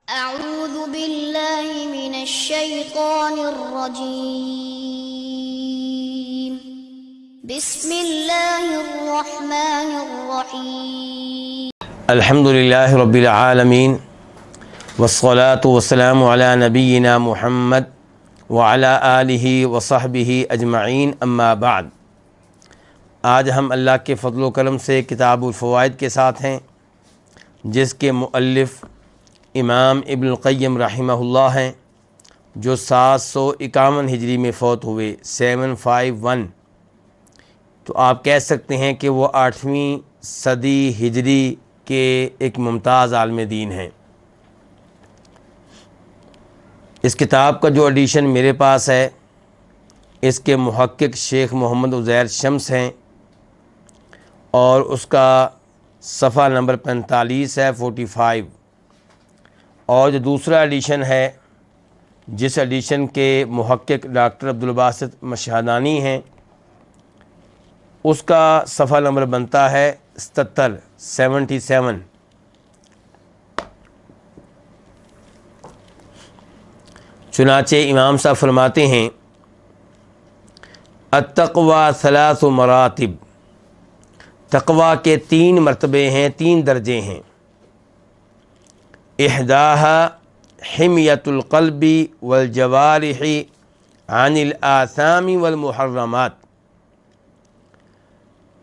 أعوذ بالله من الشيطان الرجيم بسم الله الرحمن الرحيم الحمد لله رب العالمين والصلاة والسلام على نبينا محمد وعلى آلہ وصحبہ اجمعین اما بعد۔ آج ہم اللہ کے فضل و کرم سے کتاب الفوائد کے ساتھ ہیں، جس کے مؤلف امام ابن القیم رحمہ اللہ ہیں، جو 751 ہجری میں فوت ہوئے 751۔ تو آپ کہہ سکتے ہیں کہ وہ 8ویں صدی ہجری کے ایک ممتاز عالم دین ہیں۔ اس کتاب کا جو ایڈیشن میرے پاس ہے، اس کے محقق شیخ محمد عزیر شمس ہیں، اور اس کا صفحہ نمبر 45 ہے 45۔ اور جو دوسرا ایڈیشن ہے، جس ایڈیشن کے محقق ڈاکٹر عبدالباسط مشہدانی ہیں، اس کا صفحہ نمبر بنتا ہے 77۔ چنانچہ امام صاحب فرماتے ہیں، التقوی 3 مراتب، تقوی کے 3 مرتبے ہیں، 3 درجے ہیں۔ احداها حمیۃ القلب والجوارح عن الآثام والمحرمات۔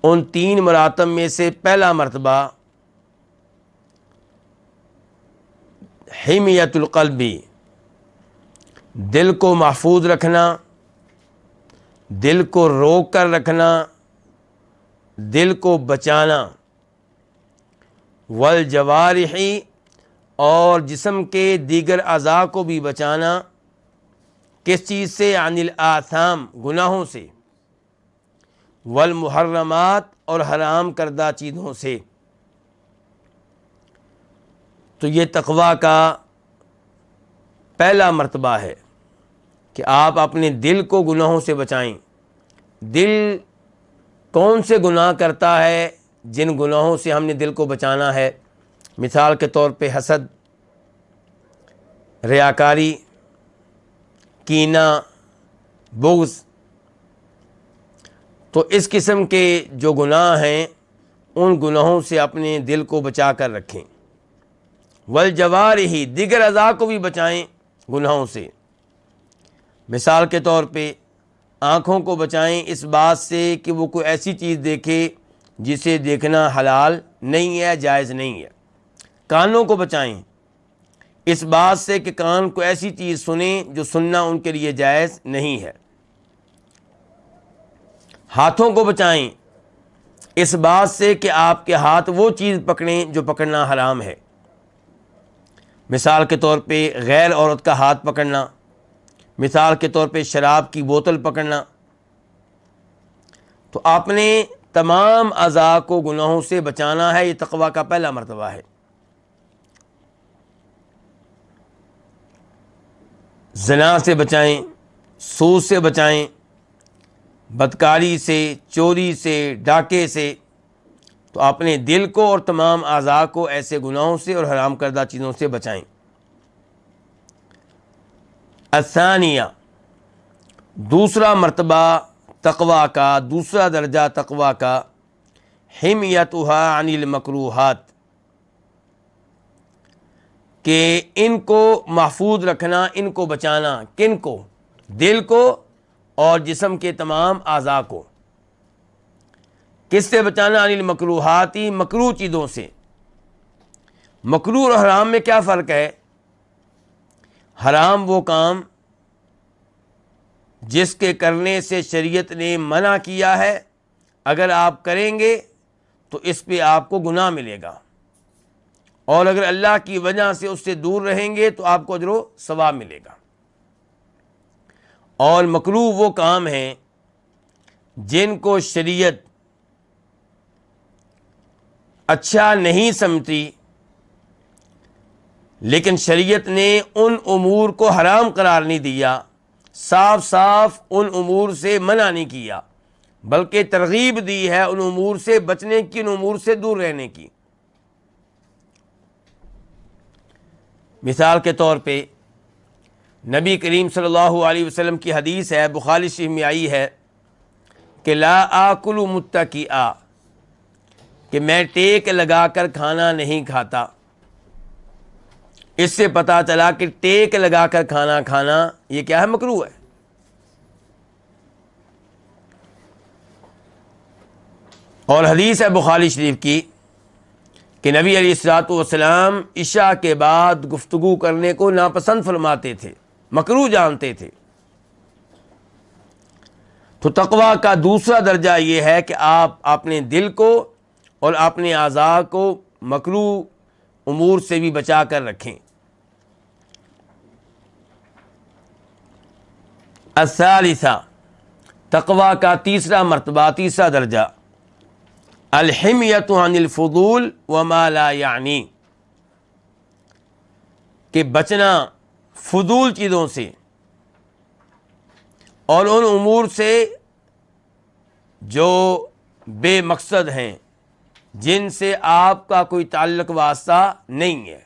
ان 3 مراتب میں سے پہلا مرتبہ حمیۃ القلب، دل کو محفوظ رکھنا، دل کو روک کر رکھنا، دل کو بچانا، والجوارح، اور جسم کے دیگر اعضاء کو بھی بچانا۔ کس چیز سے؟ عن الآثام، گناہوں سے، والمحرمات، اور حرام کردہ چیزوں سے۔ تو یہ تقوی کا پہلا مرتبہ ہے کہ آپ اپنے دل کو گناہوں سے بچائیں۔ دل کون سے گناہ کرتا ہے؟ جن گناہوں سے ہم نے دل کو بچانا ہے، مثال کے طور پہ حسد، ریاکاری، کینہ، بغض۔ تو اس قسم کے جو گناہ ہیں، ان گناہوں سے اپنے دل کو بچا کر رکھیں۔ والجوارح، دیگر اعضاء کو بھی بچائیں گناہوں سے۔ مثال کے طور پہ آنکھوں کو بچائیں اس بات سے کہ وہ کوئی ایسی چیز دیکھے جسے دیکھنا حلال نہیں ہے، جائز نہیں ہے۔ کانوں کو بچائیں اس بات سے کہ کان کو ایسی چیز سنیں جو سننا ان کے لیے جائز نہیں ہے۔ ہاتھوں کو بچائیں اس بات سے کہ آپ کے ہاتھ وہ چیز پکڑیں جو پکڑنا حرام ہے۔ مثال کے طور پہ غیر عورت کا ہاتھ پکڑنا، مثال کے طور پہ شراب کی بوتل پکڑنا۔ تو آپ نے تمام اعضاء کو گناہوں سے بچانا ہے، یہ تقوی کا پہلا مرتبہ ہے۔ زنا سے بچائیں، سود سے بچائیں، بدکاری سے، چوری سے، ڈاکے سے۔ تو اپنے دل کو اور تمام اعضاء کو ایسے گناہوں سے اور حرام کردہ چیزوں سے بچائیں۔ الثانیہ، دوسرا مرتبہ تقوی کا، دوسرا درجہ تقوی کا، حمیتها عن المکروہات، کہ ان کو محفوظ رکھنا، ان کو بچانا۔ کن کو؟ دل کو اور جسم کے تمام اعضاء کو۔ کس سے بچانا؟ عن المکروہات، مکروہ چیزوں سے۔ مکروہ اور حرام میں کیا فرق ہے؟ حرام وہ کام جس کے کرنے سے شریعت نے منع کیا ہے، اگر آپ کریں گے تو اس پہ آپ کو گناہ ملے گا، اور اگر اللہ کی وجہ سے اس سے دور رہیں گے تو آپ کو اجر و ثواب ملے گا۔ اور مکروہ وہ کام ہیں جن کو شریعت اچھا نہیں سمجھتی، لیکن شریعت نے ان امور کو حرام قرار نہیں دیا، صاف صاف ان امور سے منع نہیں کیا، بلکہ ترغیب دی ہے ان امور سے بچنے کی، ان امور سے دور رہنے کی۔ مثال کے طور پہ نبی کریم صلی اللہ علیہ وسلم کی حدیث ہے، بخاری شریف میں آئی ہے کہ لا آکل متکئا، کہ میں ٹیک لگا کر کھانا نہیں کھاتا۔ اس سے پتہ چلا کہ ٹیک لگا کر کھانا کھانا یہ کیا ہے؟ مکروہ ہے۔ اور حدیث ہے بخاری شریف کی کہ نبی علیہ الصلوۃ والسلام عشاء کے بعد گفتگو کرنے کو ناپسند فرماتے تھے، مکروہ جانتے تھے۔ تو تقویٰ کا دوسرا درجہ یہ ہے کہ آپ اپنے دل کو اور اپنے اعضاء کو مکروہ امور سے بھی بچا کر رکھیں۔ الثالثہ، تقویٰ کا تیسرا مرتبہ، تیسرا درجہ، الحمیۃ عن الفضول وما لا یعنی، کہ بچنا فضول چیزوں سے اور ان امور سے جو بے مقصد ہیں، جن سے آپ کا کوئی تعلق واسطہ نہیں ہے۔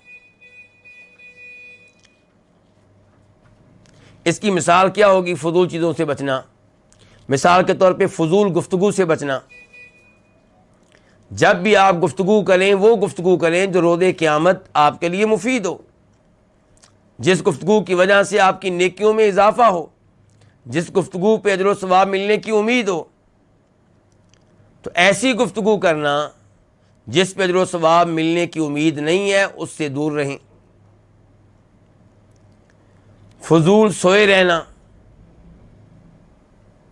اس کی مثال کیا ہوگی فضول چیزوں سے بچنا؟ مثال کے طور پہ فضول گفتگو سے بچنا۔ جب بھی آپ گفتگو کریں وہ گفتگو کریں جو روز قیامت آپ کے لیے مفید ہو، جس گفتگو کی وجہ سے آپ کی نیکیوں میں اضافہ ہو، جس گفتگو پہ اجر و ثواب ملنے کی امید ہو۔ تو ایسی گفتگو کرنا جس پہ اجر و ثواب ملنے کی امید نہیں ہے، اس سے دور رہیں۔ فضول سوئے رہنا،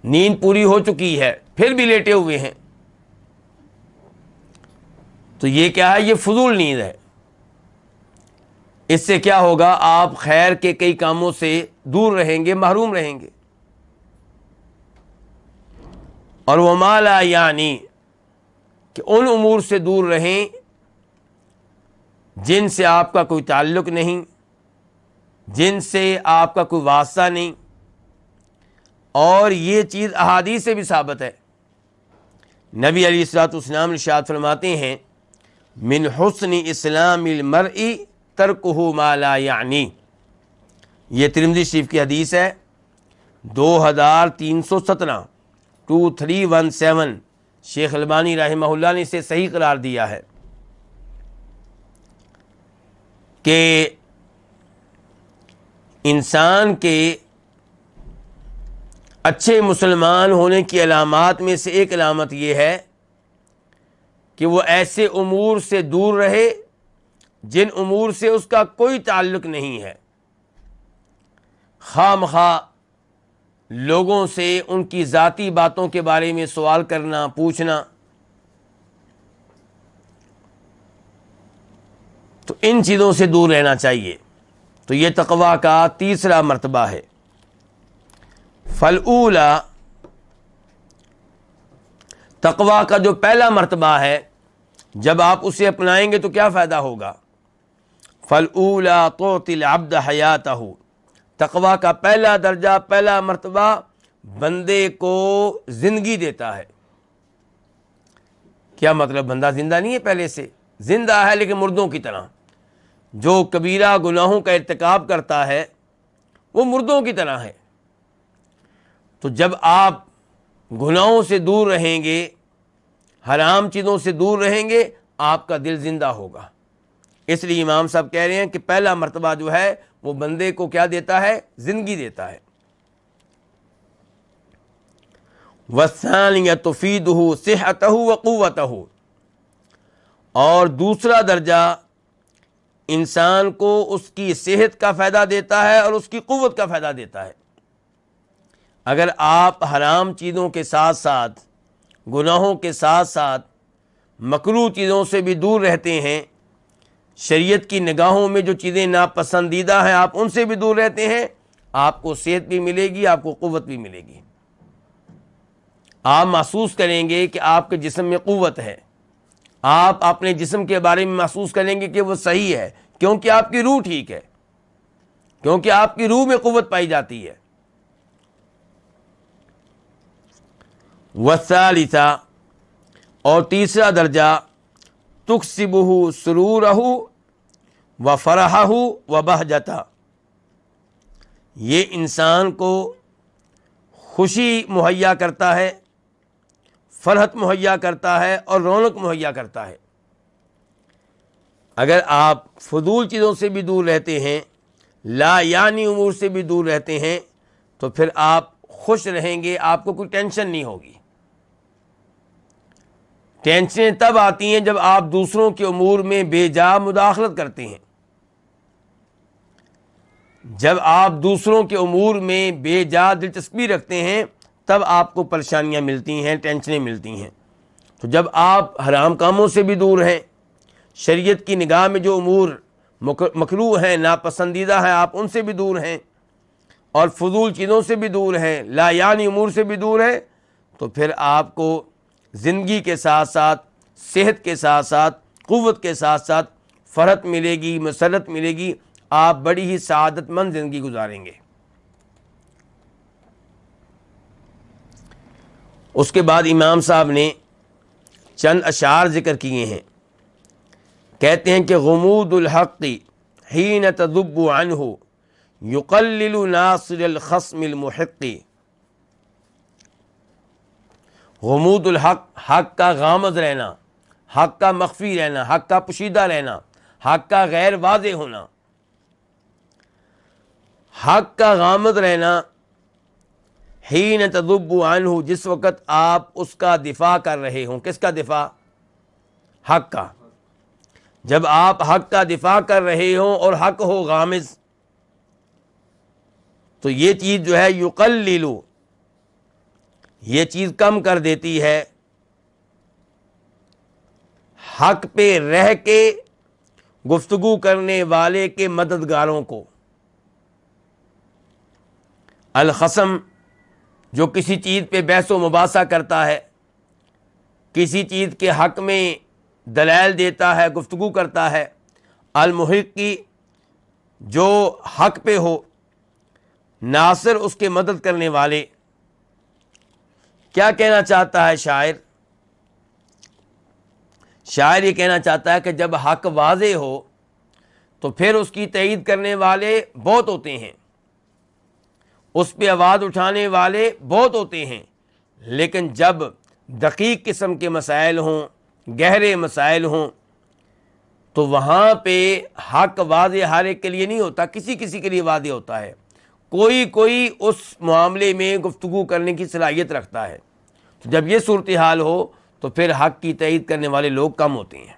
نیند پوری ہو چکی ہے پھر بھی لیٹے ہوئے ہیں، تو یہ کیا ہے؟ یہ فضول نیند ہے۔ اس سے کیا ہوگا؟ آپ خیر کے کئی کاموں سے دور رہیں گے، محروم رہیں گے۔ اور وما لا یعنی، کہ ان امور سے دور رہیں جن سے آپ کا کوئی تعلق نہیں، جن سے آپ کا کوئی واسطہ نہیں۔ اور یہ چیز احادیث سے بھی ثابت ہے۔ نبی علیہ الصلوۃ والسلام ارشاد فرماتے ہیں من حسن اسلام المرء ترکہ ما لا یعنی، یہ ترمذی شریف کی حدیث ہے 2317، 2317، شیخ البانی رحمہ اللہ نے اسے صحیح قرار دیا ہے کہ انسان کے اچھے مسلمان ہونے کی علامات میں سے ایک علامت یہ ہے کہ وہ ایسے امور سے دور رہے جن امور سے اس کا کوئی تعلق نہیں ہے، خواہ مخواہ لوگوں سے ان کی ذاتی باتوں کے بارے میں سوال کرنا، پوچھنا۔ تو ان چیزوں سے دور رہنا چاہیے۔ تو یہ تقویٰ کا تیسرا مرتبہ ہے۔ فالأولی، تقویٰ کا جو پہلا مرتبہ ہے، جب آپ اسے اپنائیں گے تو کیا فائدہ ہوگا؟ فالأولی تعطی العبد حیاتہ، تقویٰ کا پہلا درجہ، پہلا مرتبہ بندے کو زندگی دیتا ہے۔ کیا مطلب؟ بندہ زندہ نہیں ہے پہلے سے، زندہ ہے لیکن مردوں کی طرح۔ جو کبیرہ گناہوں کا ارتکاب کرتا ہے وہ مردوں کی طرح ہے۔ تو جب آپ گناہوں سے دور رہیں گے، حرام چیزوں سے دور رہیں گے، آپ کا دل زندہ ہوگا۔ اس لیے امام صاحب کہہ رہے ہیں کہ پہلا مرتبہ جو ہے وہ بندے کو کیا دیتا ہے؟ زندگی دیتا ہے۔ وَالثَّانِيَةُ تُفِيدُهُ صِحَّتَهُ وَقُوَّتَهُ، اور دوسرا درجہ انسان کو اس کی صحت کا فائدہ دیتا ہے اور اس کی قوت کا فائدہ دیتا ہے۔ اگر آپ حرام چیزوں کے ساتھ ساتھ، گناہوں کے ساتھ ساتھ مکروہ چیزوں سے بھی دور رہتے ہیں، شریعت کی نگاہوں میں جو چیزیں ناپسندیدہ ہیں آپ ان سے بھی دور رہتے ہیں، آپ کو صحت بھی ملے گی، آپ کو قوت بھی ملے گی۔ آپ محسوس کریں گے کہ آپ کے جسم میں قوت ہے، آپ اپنے جسم کے بارے میں محسوس کریں گے کہ وہ صحیح ہے، کیونکہ آپ کی روح ٹھیک ہے، کیونکہ آپ کی روح میں قوت پائی جاتی ہے۔ والثالثہ، اور تیسرا درجہ تکسبہ سرورہ وفرحہ وبہجتہ، یہ انسان کو خوشی مہیا کرتا ہے، فرحت مہیا کرتا ہے اور رونق مہیا کرتا ہے۔ اگر آپ فضول چیزوں سے بھی دور رہتے ہیں، لا یعنی امور سے بھی دور رہتے ہیں، تو پھر آپ خوش رہیں گے، آپ کو کوئی ٹینشن نہیں ہوگی۔ ٹینشنیں تب آتی ہیں جب آپ دوسروں کے امور میں بے جا مداخلت کرتے ہیں۔ جب آپ دوسروں کے امور میں بے جا دلچسپی رکھتے ہیں تب آپ کو پریشانیاں ملتی ہیں، ٹینشنیں ملتی ہیں۔ تو جب آپ حرام کاموں سے بھی دور ہیں، شریعت کی نگاہ میں جو امور مکروہ ہیں، ناپسندیدہ ہیں، آپ ان سے بھی دور ہیں اور فضول چیزوں سے بھی دور ہیں، لا یعنی امور سے بھی دور ہیں، تو پھر آپ کو زندگی کے ساتھ ساتھ، صحت کے ساتھ ساتھ، قوت کے ساتھ ساتھ فرحت ملے گی، مسرت ملے گی، آپ بڑی ہی سعادت مند زندگی گزاریں گے۔ اس کے بعد امام صاحب نے چند اشعار ذکر کیے ہیں۔ کہتے ہیں کہ غمود الحق حین تذب عنہ یقلل ناصر الخصم المحق۔ غمود الحق، حق کا غامض رہنا، حق کا مخفی رہنا، حق کا پوشیدہ رہنا، حق کا غیر واضح ہونا، حق کا غامض رہنا، حین تذب عنہ، جس وقت آپ اس کا دفاع کر رہے ہوں۔ کس کا دفاع؟ حق کا۔ جب آپ حق کا دفاع کر رہے ہوں اور حق ہو غامض، تو یہ چیز جو ہے یقلل، یہ چیز کم کر دیتی ہے حق پہ رہ کے گفتگو کرنے والے کے مددگاروں کو۔ الخصم، جو کسی چیز پہ بحث و مباحثہ کرتا ہے، کسی چیز کے حق میں دلائل دیتا ہے، گفتگو کرتا ہے۔ المحق کی، جو حق پہ ہو، ناصر اس کے مدد کرنے والے۔ کیا کہنا چاہتا ہے شاعر؟ شاعر یہ کہنا چاہتا ہے کہ جب حق واضح ہو تو پھر اس کی تائید کرنے والے بہت ہوتے ہیں، اس پہ آواز اٹھانے والے بہت ہوتے ہیں، لیکن جب دقیق قسم کے مسائل ہوں، گہرے مسائل ہوں، تو وہاں پہ حق واضح ہر ایک کے لیے نہیں ہوتا، کسی کسی کے لیے واضح ہوتا ہے۔ کوئی اس معاملے میں گفتگو کرنے کی صلاحیت رکھتا ہے۔ تو جب یہ صورتحال ہو تو پھر حق کی تائید کرنے والے لوگ کم ہوتے ہیں۔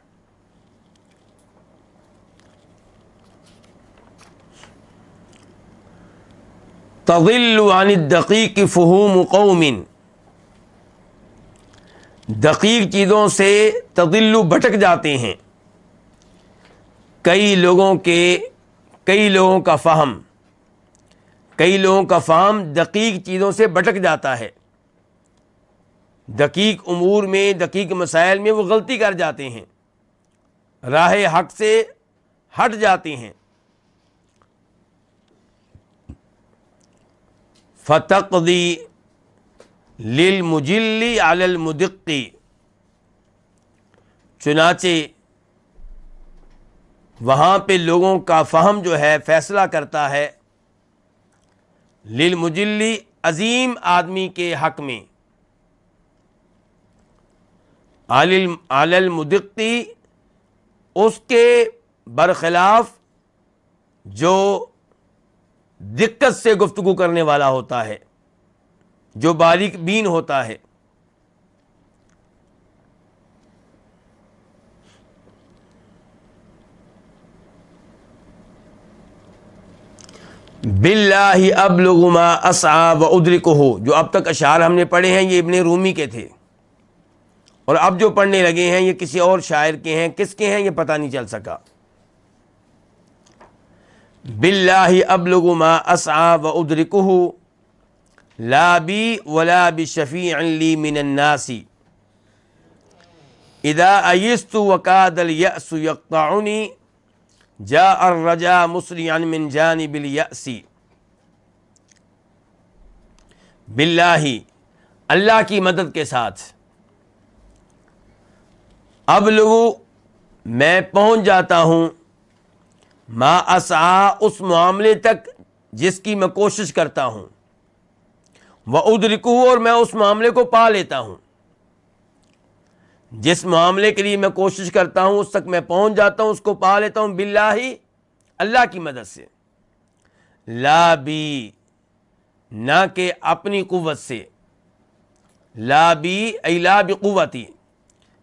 تضل عن الدقیق فہوم قوم، دقیق چیزوں سے تضل بھٹک جاتے ہیں کئی لوگوں کا فہم دقیق چیزوں سے بھٹک جاتا ہے۔ دقیق امور میں، دقیق مسائل میں وہ غلطی کر جاتے ہیں، راہ حق سے ہٹ جاتے ہیں۔ فتقضی للمجل علی المدق، چنانچہ وہاں پہ لوگوں کا فہم جو ہے فیصلہ کرتا ہے للمجل، عظیم آدمی کے حق میں، علی المدق، اس کے برخلاف جو دقت سے گفتگو کرنے والا ہوتا ہے، جو باریک بین ہوتا ہے۔ باللہ ابلغ ما اسعى وادرکہ، جو اب تک اشعار ہم نے پڑھے ہیں یہ ابن رومی کے تھے، اور اب جو پڑھنے لگے ہیں یہ کسی اور شاعر کے ہیں، کس کے ہیں یہ پتہ نہیں چل سکا۔ باللہ ابلغ ما اسعى وادرکہ، لا بی ولا بشفیع لی من الناس، اذا ایست وکاد الیأس یقطعنی، جاء الرجا مسرعا من جانب الیأس۔ باللہ، اللہ کی مدد کے ساتھ، ابلغ، میں پہنچ جاتا ہوں، ما اسعا اس معاملے تک جس کی میں کوشش کرتا ہوں، وادرکہ اور میں اس معاملے کو پا لیتا ہوں، جس معاملے کے لیے میں کوشش کرتا ہوں اس تک میں پہنچ جاتا ہوں، اس کو پا لیتا ہوں، باللہ اللہ کی مدد سے، لا بی نہ کہ اپنی قوت سے، لا بی ای لا بقوتی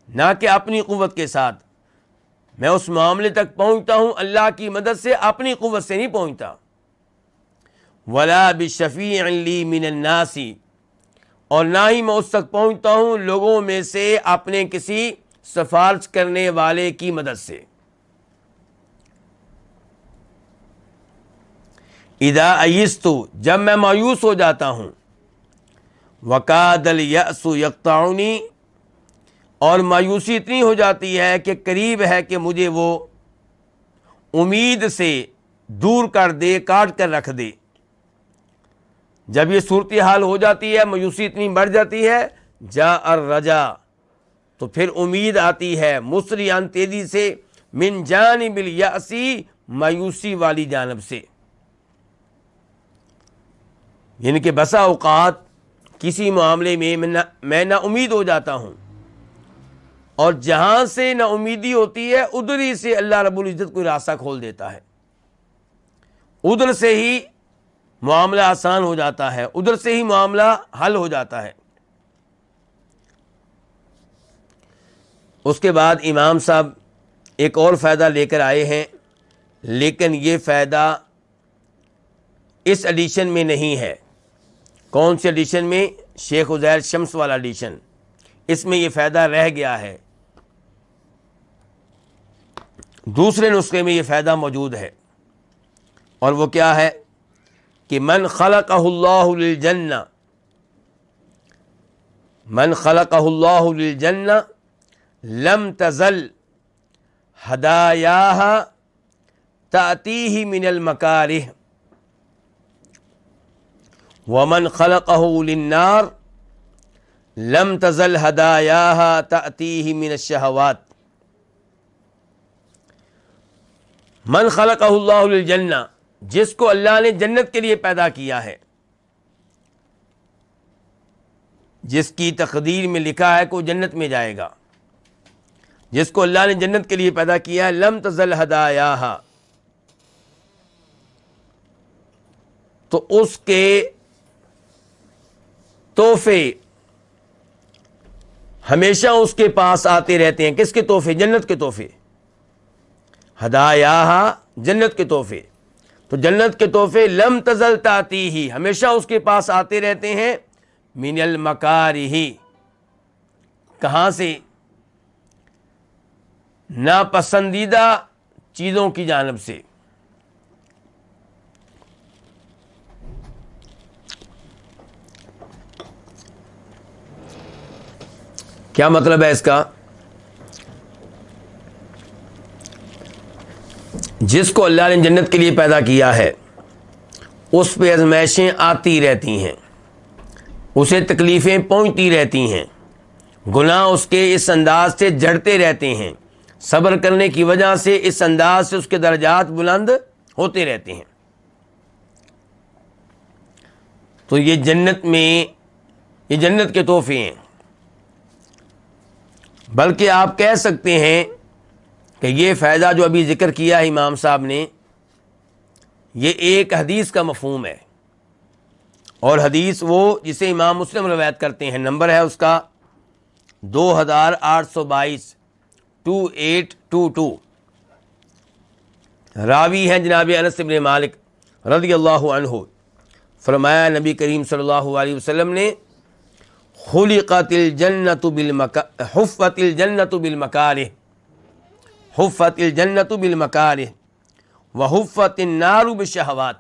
نہ کہ اپنی قوت کے ساتھ میں اس معاملے تک پہنچتا ہوں اللہ کی مدد سے، اپنی قوت سے نہیں پہنچتا، ولا بشفیع لی من الناس اور نہ ہی میں اس تک پہنچتا ہوں لوگوں میں سے اپنے کسی سفارش کرنے والے کی مدد سے، اذا ایست جب میں مایوس ہو جاتا ہوں، وکاد الیأس یقطعنی اور مایوسی اتنی ہو جاتی ہے کہ قریب ہے کہ مجھے وہ امید سے دور کر دے، کاٹ کر رکھ دے، جب یہ صورتحال ہو جاتی ہے، مایوسی اتنی بڑھ جاتی ہے، جاء الرجا تو پھر امید آتی ہے، مسرعاً تیزی سے، من جانب الیأس مایوسی والی جانب سے، یعنی کہ بسا اوقات کسی معاملے میں میں نا امید ہو جاتا ہوں، اور جہاں سے نا امیدی ہوتی ہے ادھر ہی سے اللہ رب العزت کوئی راستہ کھول دیتا ہے، ادھر سے ہی معاملہ آسان ہو جاتا ہے، ادھر سے ہی معاملہ حل ہو جاتا ہے۔ اس کے بعد امام صاحب ایک اور فائدہ لے کر آئے ہیں، لیکن یہ فائدہ اس ایڈیشن میں نہیں ہے۔ کون سی ایڈیشن میں؟ شیخ عزیر شمس والا ایڈیشن، اس میں یہ فائدہ رہ گیا ہے، دوسرے نسخے میں یہ فائدہ موجود ہے، اور وہ کیا ہے کہ من خلقہ اللہ للجنہ، من خلقہ اللہ للجنہ لم تزل ہدایاہ تأتیہ من المکارہ، ومن خلقہ للنار لم تزل ہدایاہ تأتیہ من الشہوات۔ من خلقہ اللہ للجنہ، جس کو اللہ نے جنت کے لیے پیدا کیا ہے، جس کی تقدیر میں لکھا ہے کہ وہ جنت میں جائے گا، جس کو اللہ نے جنت کے لیے پیدا کیا ہے، لم تزل ہدایاہ تو اس کے تحفے ہمیشہ اس کے پاس آتے رہتے ہیں۔ کس کے تحفے؟ جنت کے تحفے، ہدایاہ جنت کے تحفے، تو جنت کے تحفے لم تزل تاتی ہی ہمیشہ اس کے پاس آتے رہتے ہیں، من المکارہ کہاں سے؟ ناپسندیدہ چیزوں کی جانب سے۔ کیا مطلب ہے اس کا؟ جس کو اللہ نے جنت کے لیے پیدا کیا ہے اس پہ آزمائشیں آتی رہتی ہیں، اسے تکلیفیں پہنچتی رہتی ہیں، گناہ اس کے اس انداز سے جڑتے رہتے ہیں، صبر کرنے کی وجہ سے اس انداز سے اس کے درجات بلند ہوتے رہتے ہیں۔ تو یہ جنت میں، یہ جنت کے تحفے ہیں، بلکہ آپ کہہ سکتے ہیں کہ یہ فائدہ جو ابھی ذکر کیا ہے امام صاحب نے، یہ ایک حدیث کا مفہوم ہے، اور حدیث وہ جسے امام مسلم روایت کرتے ہیں، نمبر ہے اس کا 2822 2822، راوی ہیں جناب انس بن مالک رضی اللہ عنہ۔ فرمایا نبی کریم صلی اللہ علیہ وسلم نے، خلقت الجنت حفت الجنت بالمکارہ، حفت الجنت بالمکارہ وحفت النار بالشہوات،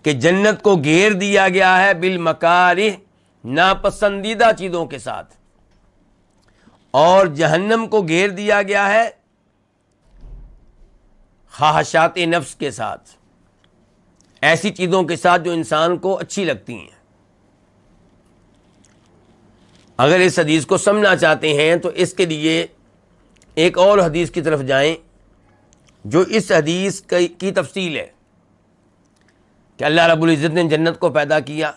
کہ جنت کو گھیر دیا گیا ہے بالمکارہ ناپسندیدہ چیزوں کے ساتھ، اور جہنم کو گھیر دیا گیا ہے خواہشات نفس کے ساتھ، ایسی چیزوں کے ساتھ جو انسان کو اچھی لگتی ہیں۔ اگر اس حدیث کو سمجھنا چاہتے ہیں تو اس کے لیے ایک اور حدیث کی طرف جائیں جو اس حدیث کی تفصیل ہے کہ اللہ رب العزت نے جنت کو پیدا کیا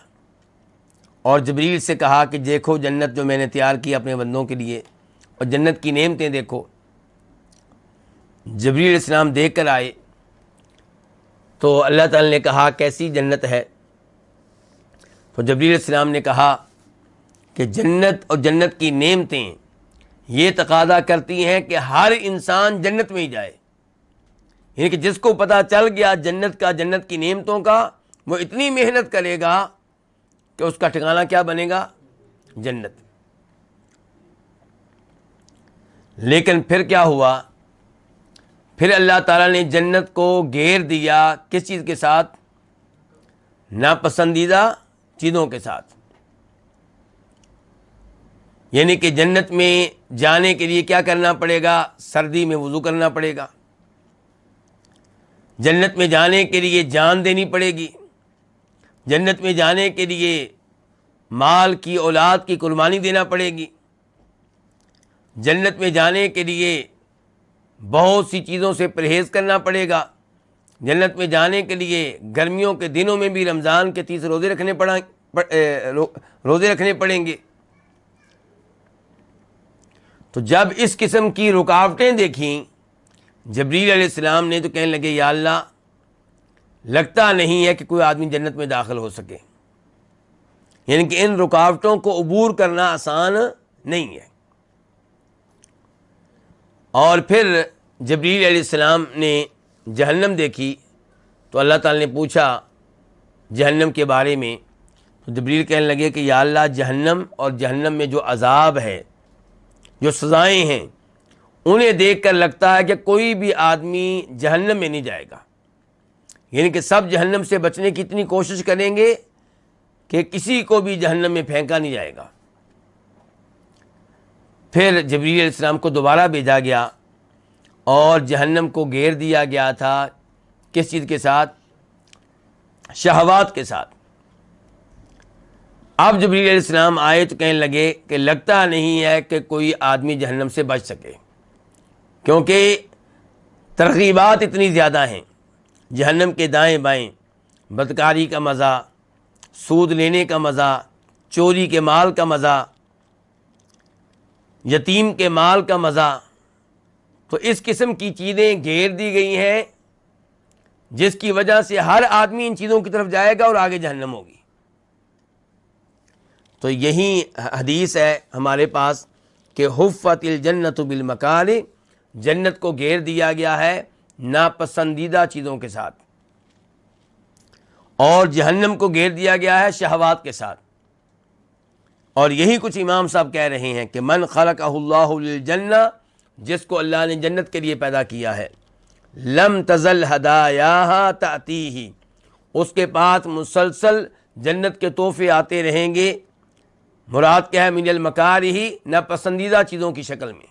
اور جبریل سے کہا کہ دیکھو جنت جو میں نے تیار کی اپنے بندوں کے لیے، اور جنت کی نعمتیں دیکھو۔ جبریل علیہ السلام دیکھ کر آئے تو اللہ تعالی نے کہا کیسی جنت ہے؟ تو جبریل علیہ السلام نے کہا کہ جنت اور جنت کی نعمتیں یہ تقاضا کرتی ہیں کہ ہر انسان جنت میں ہی جائے، یعنی کہ جس کو پتہ چل گیا جنت کا، جنت کی نعمتوں کا، وہ اتنی محنت کرے گا کہ اس کا ٹھکانہ کیا بنے گا؟ جنت۔ لیکن پھر کیا ہوا؟ پھر اللہ تعالیٰ نے جنت کو گھیر دیا کس چیز کے ساتھ؟ ناپسندیدہ چیزوں کے ساتھ۔ یعنی کہ جنت میں جانے کے لیے کیا کرنا پڑے گا؟ سردی میں وضو کرنا پڑے گا، جنت میں جانے کے لیے جان دینی پڑے گی، جنت میں جانے کے لیے مال کی، اولاد کی قربانی دینا پڑے گی، جنت میں جانے کے لیے بہت سی چیزوں سے پرہیز کرنا پڑے گا، جنت میں جانے کے لیے گرمیوں کے دنوں میں بھی رمضان کے 30 روزے رکھنے پڑیں گے۔ تو جب اس قسم کی رکاوٹیں دیکھیں جبریل علیہ السلام نے تو کہنے لگے یا اللہ، لگتا نہیں ہے کہ کوئی آدمی جنت میں داخل ہو سکے، یعنی کہ ان رکاوٹوں کو عبور کرنا آسان نہیں ہے۔ اور پھر جبریل علیہ السلام نے جہنم دیکھی تو اللہ تعالی نے پوچھا جہنم کے بارے میں، تو جبریل کہنے لگے کہ یا اللہ، جہنم اور جہنم میں جو عذاب ہے، جو سزائیں ہیں، انہیں دیکھ کر لگتا ہے کہ کوئی بھی آدمی جہنم میں نہیں جائے گا، یعنی کہ سب جہنم سے بچنے کی اتنی کوشش کریں گے کہ کسی کو بھی جہنم میں پھینکا نہیں جائے گا۔ پھر جبریل علیہ السلام کو دوبارہ بھیجا گیا اور جہنم کو گھیر دیا گیا تھا کس چیز کے ساتھ؟ شہوات کے ساتھ۔ اب جبریل علیہ السلام آئے تو کہنے لگے کہ لگتا نہیں ہے کہ کوئی آدمی جہنم سے بچ سکے، کیونکہ ترغیبات اتنی زیادہ ہیں، جہنم کے دائیں بائیں، بدکاری کا مزہ، سود لینے کا مزہ، چوری کے مال کا مزہ، یتیم کے مال کا مزہ، تو اس قسم کی چیزیں گھیر دی گئی ہیں جس کی وجہ سے ہر آدمی ان چیزوں کی طرف جائے گا اور آگے جہنم ہوگی۔ تو یہی حدیث ہے ہمارے پاس کہ حفت الجنت بالمکارہ، جنت کو گھیر دیا گیا ہے ناپسندیدہ چیزوں کے ساتھ، اور جہنم کو گھیر دیا گیا ہے شہوات کے ساتھ۔ اور یہی کچھ امام صاحب کہہ رہے ہیں کہ من خلقہ اللہ للجنہ، جس کو اللہ نے جنت کے لیے پیدا کیا ہے، لم تزل ہدایاہا تأتیہ، اس کے پاس مسلسل جنت کے تحفے آتے رہیں گے۔ مراد کیا ہے؟ من المکارہ، ناپسندیدہ چیزوں کی شکل میں۔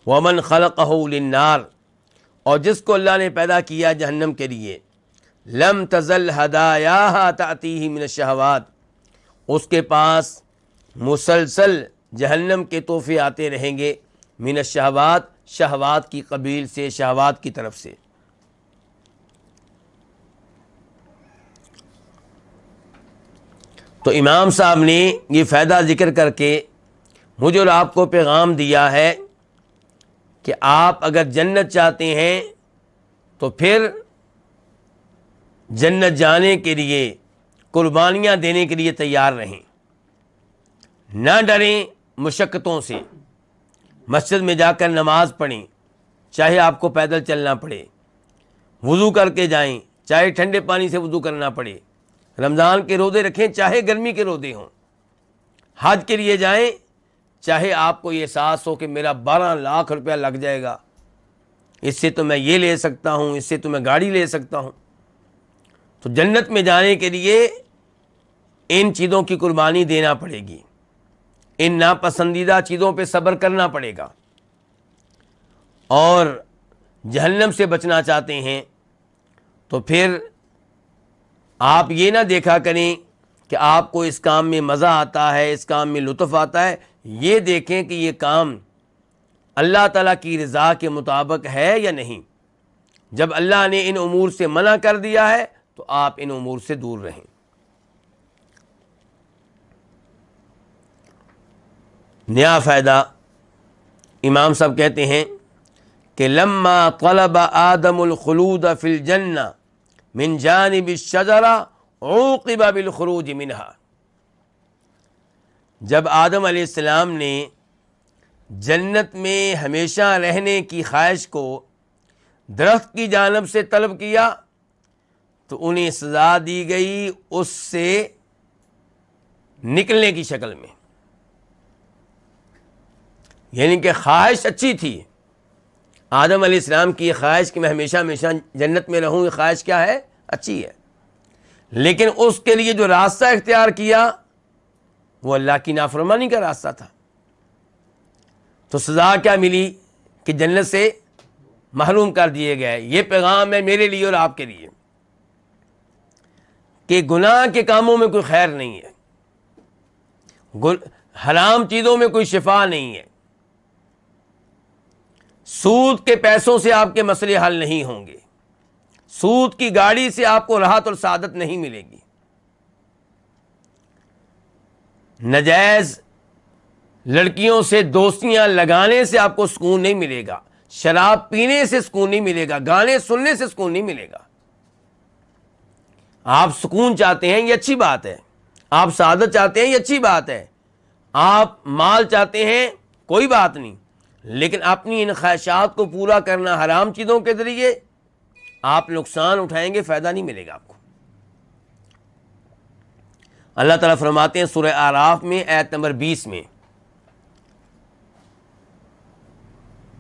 ومن خلقہ للنار، اور جس کو اللہ نے پیدا کیا جہنم کے لیے، لم تزل ہدایاہا تأتیہ من الشہوات، اس کے پاس مسلسل جہنم کے تحفے آتے رہیں گے، من الشہوات، شہوات کی قبیل سے، شہوات کی طرف سے۔ تو امام صاحب نے یہ فائدہ ذکر کر کے مجھے اور آپ کو پیغام دیا ہے کہ آپ اگر جنت چاہتے ہیں تو پھر جنت جانے کے لیے قربانیاں دینے کے لیے تیار رہیں، نہ ڈریں مشقتوں سے، مسجد میں جا کر نماز پڑھیں، چاہے آپ کو پیدل چلنا پڑے، وضو کر کے جائیں، چاہے ٹھنڈے پانی سے وضو کرنا پڑے، رمضان کے روزے رکھیں چاہے گرمی کے روزے ہوں، حج کے لیے جائیں چاہے آپ کو یہ احساس ہو کہ میرا 12 لاکھ روپیہ لگ جائے گا، اس سے تو میں یہ لے سکتا ہوں، اس سے تو میں گاڑی لے سکتا ہوں۔ تو جنت میں جانے کے لیے ان چیزوں کی قربانی دینا پڑے گی، ان ناپسندیدہ چیزوں پہ صبر کرنا پڑے گا۔ اور جہنم سے بچنا چاہتے ہیں تو پھر آپ یہ نہ دیکھا کریں کہ آپ کو اس کام میں مزہ آتا ہے، اس کام میں لطف آتا ہے، یہ دیکھیں کہ یہ کام اللہ تعالیٰ کی رضا کے مطابق ہے یا نہیں. جب اللہ نے ان امور سے منع کر دیا ہے تو آپ ان امور سے دور رہیں. نیا فائدہ امام صاحب کہتے ہیں کہ لما طلب آدم الخلود فی الجنہ من جانب الشجرہ عوقب بالخروج منہا. جب آدم علیہ السلام نے جنت میں ہمیشہ رہنے کی خواہش کو درخت کی جانب سے طلب کیا تو انہیں سزا دی گئی اس سے نکلنے کی شکل میں. یعنی کہ خواہش اچھی تھی آدم علیہ السلام کی، یہ خواہش کہ میں ہمیشہ ہمیشہ جنت میں رہوں، یہ خواہش کیا ہے؟ اچھی ہے. لیکن اس کے لیے جو راستہ اختیار کیا وہ اللہ کی نافرمانی کا راستہ تھا. تو سزا کیا ملی کہ جنت سے محروم کر دیے گئے. یہ پیغام ہے میرے لیے اور آپ کے لیے کہ گناہ کے کاموں میں کوئی خیر نہیں ہے، حرام چیزوں میں کوئی شفا نہیں ہے. سود کے پیسوں سے آپ کے مسئلے حل نہیں ہوں گے، سود کی گاڑی سے آپ کو راحت اور سعادت نہیں ملے گی، نجائز لڑکیوں سے دوستیاں لگانے سے آپ کو سکون نہیں ملے گا، شراب پینے سے سکون نہیں ملے گا، گانے سننے سے سکون نہیں ملے گا. آپ سکون چاہتے ہیں یہ اچھی بات ہے، آپ سعادت چاہتے ہیں یہ اچھی بات ہے، آپ مال چاہتے ہیں کوئی بات نہیں، لیکن اپنی ان خواہشات کو پورا کرنا حرام چیزوں کے ذریعے آپ نقصان اٹھائیں گے، فائدہ نہیں ملے گا آپ کو. اللہ تعالیٰ فرماتے ہیں سورہ اعراف میں آیت نمبر 20 میں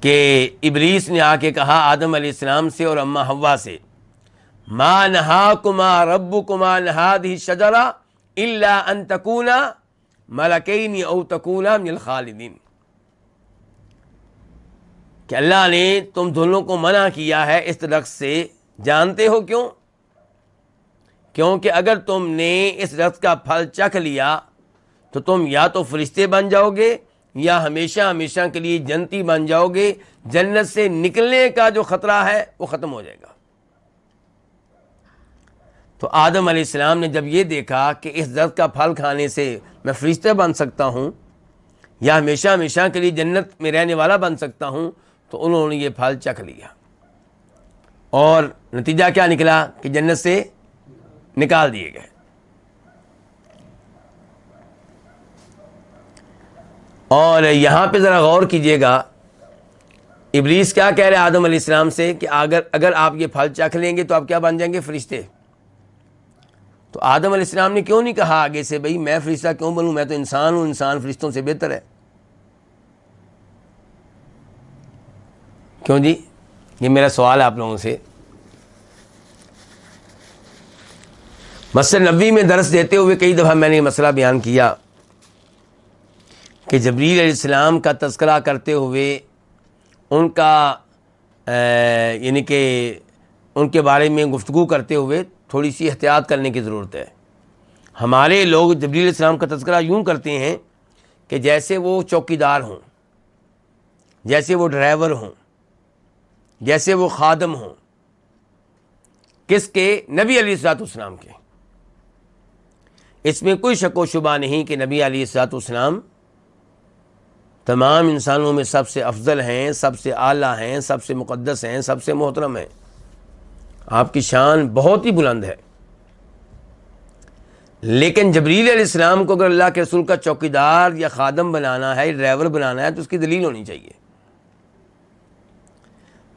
کہ ابلیس نے آ کے کہا آدم علیہ السلام سے اور اماں حوا سے، ما نہاکما ربکما عن ہذہ الشجرہ الا ان تکونا ملکین او تکونا من الخالدین، کہ اللہ نے تم دونوں کو منع کیا ہے اس درخت سے، جانتے ہو کیوں؟ کیونکہ اگر تم نے اس درخت کا پھل چکھ لیا تو تم یا تو فرشتے بن جاؤ گے یا ہمیشہ ہمیشہ کے لیے جنتی بن جاؤ گے، جنت سے نکلنے کا جو خطرہ ہے وہ ختم ہو جائے گا. تو آدم علیہ السلام نے جب یہ دیکھا کہ اس درخت کا پھل کھانے سے میں فرشتے بن سکتا ہوں یا ہمیشہ ہمیشہ کے لیے جنت میں رہنے والا بن سکتا ہوں، تو انہوں نے یہ پھل چکھ لیا اور نتیجہ کیا نکلا کہ جنت سے نکال دیے گئے. اور یہاں پہ ذرا غور کیجئے گا، ابلیس کیا کہہ رہے آدم علیہ السلام سے کہ اگر آپ یہ پھل چکھ لیں گے تو آپ کیا بن جائیں گے؟ فرشتے. تو آدم علیہ السلام نے کیوں نہیں کہا آگے سے بھئی میں فرشتہ کیوں بنوں، میں تو انسان ہوں، انسان فرشتوں سے بہتر ہے. کیوں جی؟ یہ میرا سوال ہے آپ لوگوں سے. مسجد نبوی میں درس دیتے ہوئے کئی دفعہ میں نے یہ مسئلہ بیان کیا کہ جبریل علیہ السلام کا تذکرہ کرتے ہوئے ان کا یعنی کہ ان کے بارے میں گفتگو کرتے ہوئے تھوڑی سی احتیاط کرنے کی ضرورت ہے. ہمارے لوگ جبریل علیہ السلام کا تذکرہ یوں کرتے ہیں کہ جیسے وہ چوکیدار ہوں، جیسے وہ ڈرائیور ہوں، جیسے وہ خادم ہوں. کس کے؟ نبی علیہ السلام کے. اس میں کوئی شک و شبہ نہیں کہ نبی علیہ السلام تمام انسانوں میں سب سے افضل ہیں، سب سے اعلیٰ ہیں، سب سے مقدس ہیں، سب سے محترم ہیں. آپ کی شان بہت ہی بلند ہے. لیکن جبریل علیہ السلام کو اگر اللہ کے رسول کا چوکیدار یا خادم بنانا ہے، ڈرائیور بنانا ہے، تو اس کی دلیل ہونی چاہیے.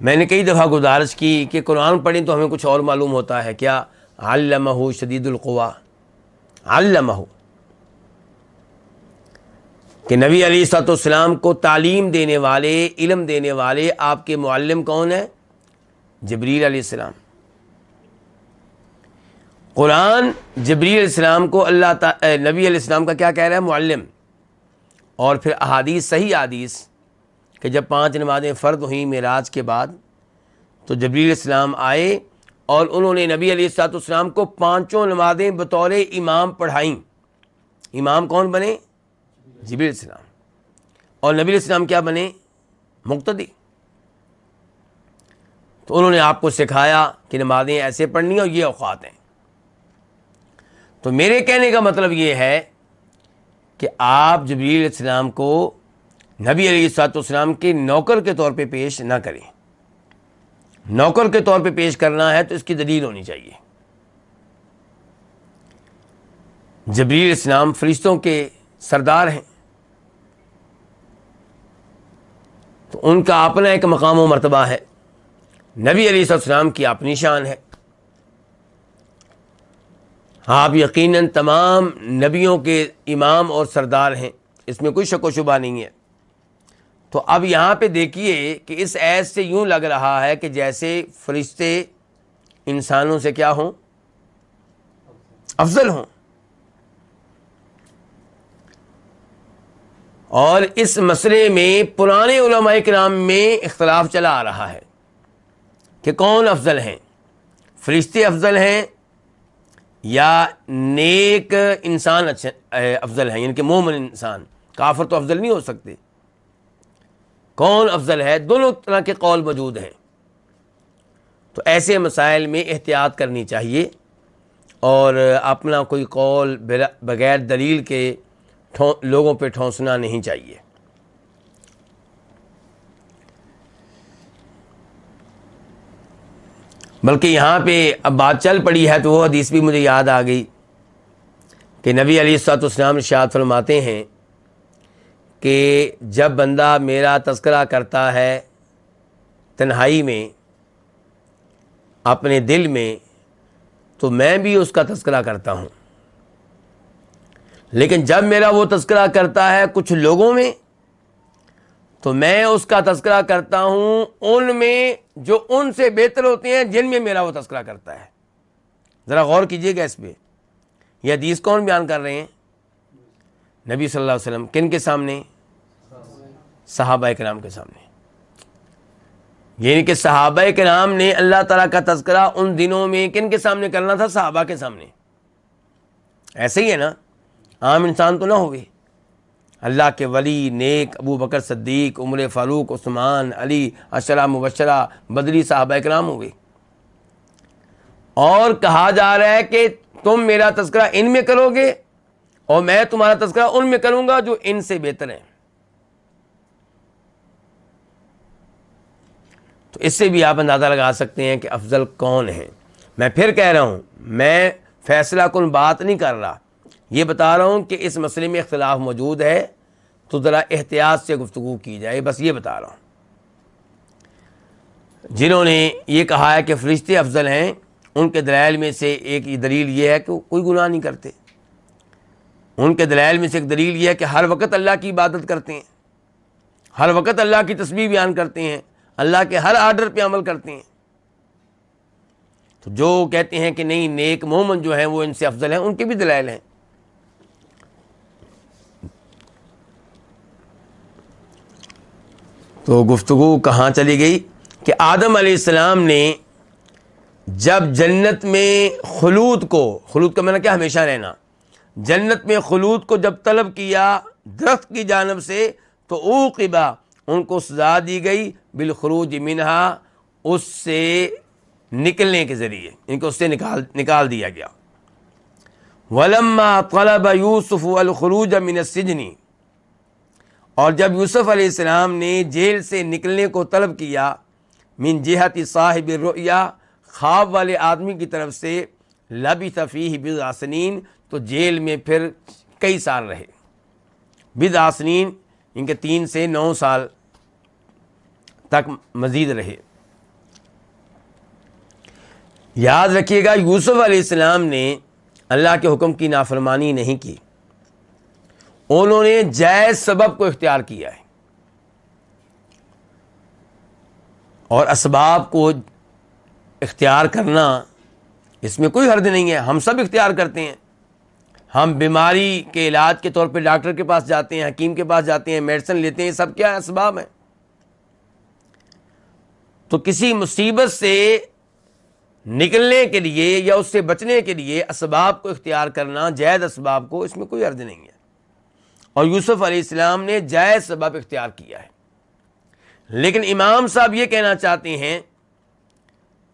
میں نے کئی دفعہ گزارش کی کہ قرآن پڑھیں تو ہمیں کچھ اور معلوم ہوتا ہے. کیا؟ علمہ شدید القویٰ، علمہ، کہ نبی علیہ السلام کو تعلیم دینے والے، علم دینے والے آپ کے معلم کون ہیں؟ جبریل علیہ السلام. قرآن جبریل علیہ السلام کو نبی علیہ السلام کا کیا کہہ رہا ہے؟ معلم. اور پھر احادیث، صحیح احادیث کہ جب 5 نمازیں فرض ہوئیں معراج کے بعد تو جبریل علیہ السلام آئے اور انہوں نے نبی علیہ السلام کو 5 نمازیں بطور امام پڑھائیں. امام کون بنے؟ جبریل علیہ السلام. اور نبی علیہ السلام کیا بنے؟ مقتدی. تو انہوں نے آپ کو سکھایا کہ نمازیں ایسے پڑھنی ہیں اور یہ اوقات ہیں. تو میرے کہنے کا مطلب یہ ہے کہ آپ جبریل علیہ السلام کو نبی علیہ الصلوۃ والسلام کے نوکر کے طور پہ پیش نہ کریں. نوکر کے طور پہ پیش کرنا ہے تو اس کی دلیل ہونی چاہیے. جبریل علیہ السلام فرشتوں کے سردار ہیں، تو ان کا اپنا ایک مقام و مرتبہ ہے. نبی علیہ السلام کی اپنی شان ہے. آپ یقیناً تمام نبیوں کے امام اور سردار ہیں، اس میں کوئی شک و شبہ نہیں ہے. تو اب یہاں پہ دیکھیے کہ اس ایت سے یوں لگ رہا ہے کہ جیسے فرشتے انسانوں سے کیا ہوں؟ افضل ہوں. اور اس مسئلے میں پرانے علماء کرام میں اختلاف چلا آ رہا ہے کہ کون افضل ہیں، فرشتے افضل ہیں یا نیک انسان افضل ہیں، یعنی کہ مومن انسان. کافر تو افضل نہیں ہو سکتے. کون افضل ہے؟ دونوں طرح کے قول موجود ہیں. تو ایسے مسائل میں احتیاط کرنی چاہیے اور اپنا کوئی قول بغیر دلیل کے لوگوں پہ ٹھونسنا نہیں چاہیے. بلکہ یہاں پہ اب بات چل پڑی ہے تو وہ حدیث بھی مجھے یاد آ گئی کہ نبی علیہ الصلوۃ والسلام ارشاد فرماتے ہیں کہ جب بندہ میرا تذکرہ کرتا ہے تنہائی میں اپنے دل میں تو میں بھی اس کا تذکرہ کرتا ہوں، لیکن جب میرا وہ تذکرہ کرتا ہے کچھ لوگوں میں تو میں اس کا تذکرہ کرتا ہوں ان میں جو ان سے بہتر ہوتے ہیں جن میں میرا وہ تذکرہ کرتا ہے. ذرا غور کیجئے گا اس پہ. یہ حدیث کون بیان کر رہے ہیں؟ نبی صلی اللہ علیہ وسلم. کن کے سامنے؟ صحابہ کرام کے سامنے. یعنی کہ صحابہ کرام نے اللہ تعالیٰ کا تذکرہ ان دنوں میں کن کے سامنے کرنا تھا؟ صحابہ کے سامنے. ایسے ہی ہے نا، عام انسان تو نہ ہوئے. اللہ کے ولی نیک ابو بکر صدیق، عمر فاروق، عثمان، علی، عشرہ مبشرہ بدری صحابہ کرام ہوئے. اور کہا جا رہا ہے کہ تم میرا تذکرہ ان میں کرو گے اور میں تمہارا تذکرہ ان میں کروں گا جو ان سے بہتر ہیں. تو اس سے بھی آپ اندازہ لگا سکتے ہیں کہ افضل کون ہیں. میں پھر کہہ رہا ہوں، میں فیصلہ کن بات نہیں کر رہا، یہ بتا رہا ہوں کہ اس مسئلے میں اختلاف موجود ہے تو ذرا احتیاط سے گفتگو کی جائے، بس یہ بتا رہا ہوں. جنہوں نے یہ کہا ہے کہ فرشتے افضل ہیں، ان کے دلائل میں سے ایک دلیل یہ ہے کہ وہ کوئی گناہ نہیں کرتے. ان کے دلائل میں سے ایک دلیل یہ ہے کہ ہر وقت اللہ کی عبادت کرتے ہیں، ہر وقت اللہ کی تسبیح بیان کرتے ہیں، اللہ کے ہر آرڈر پہ عمل کرتے ہیں. تو جو کہتے ہیں کہ نہیں نیک مومن جو ہیں وہ ان سے افضل ہیں، ان کے بھی دلائل ہیں. تو گفتگو کہاں چلی گئی کہ آدم علیہ السلام نے جب جنت میں خلود کا معنی کیا؟ ہمیشہ رہنا. جنت میں خلود کو جب طلب کیا درخت کی جانب سے تو عوقبہ ان کو سزا دی گئی بالخروج منہا، اس سے نکلنے کے ذریعے، ان کو اس سے نکال دیا گیا. ولما طلب یوسف الخروج من السجن، اور جب یوسف علیہ السلام نے جیل سے نکلنے کو طلب کیا من جہت صاحب الرؤیا، خواب والے آدمی کی طرف سے، لبث فیہ بضع سنین، تو جیل میں پھر کئی سال رہے. بضع سنین ان کے 3 سے 9 سال تک مزید رہے. یاد رکھیے گا یوسف علیہ السلام نے اللہ کے حکم کی نافرمانی نہیں کی، انہوں نے جائز سبب کو اختیار کیا ہے. اور اسباب کو اختیار کرنا اس میں کوئی حرج نہیں ہے، ہم سب اختیار کرتے ہیں. ہم بیماری کے علاج کے طور پہ ڈاکٹر کے پاس جاتے ہیں، حکیم کے پاس جاتے ہیں، میڈیسن لیتے ہیں، سب کیا اسباب ہیں. تو کسی مصیبت سے نکلنے کے لیے یا اس سے بچنے کے لیے اسباب کو اختیار کرنا، جائز اسباب کو، اس میں کوئی حرج نہیں ہے. اور یوسف علیہ السلام نے جائز سبب اختیار کیا ہے. لیکن امام صاحب یہ کہنا چاہتے ہیں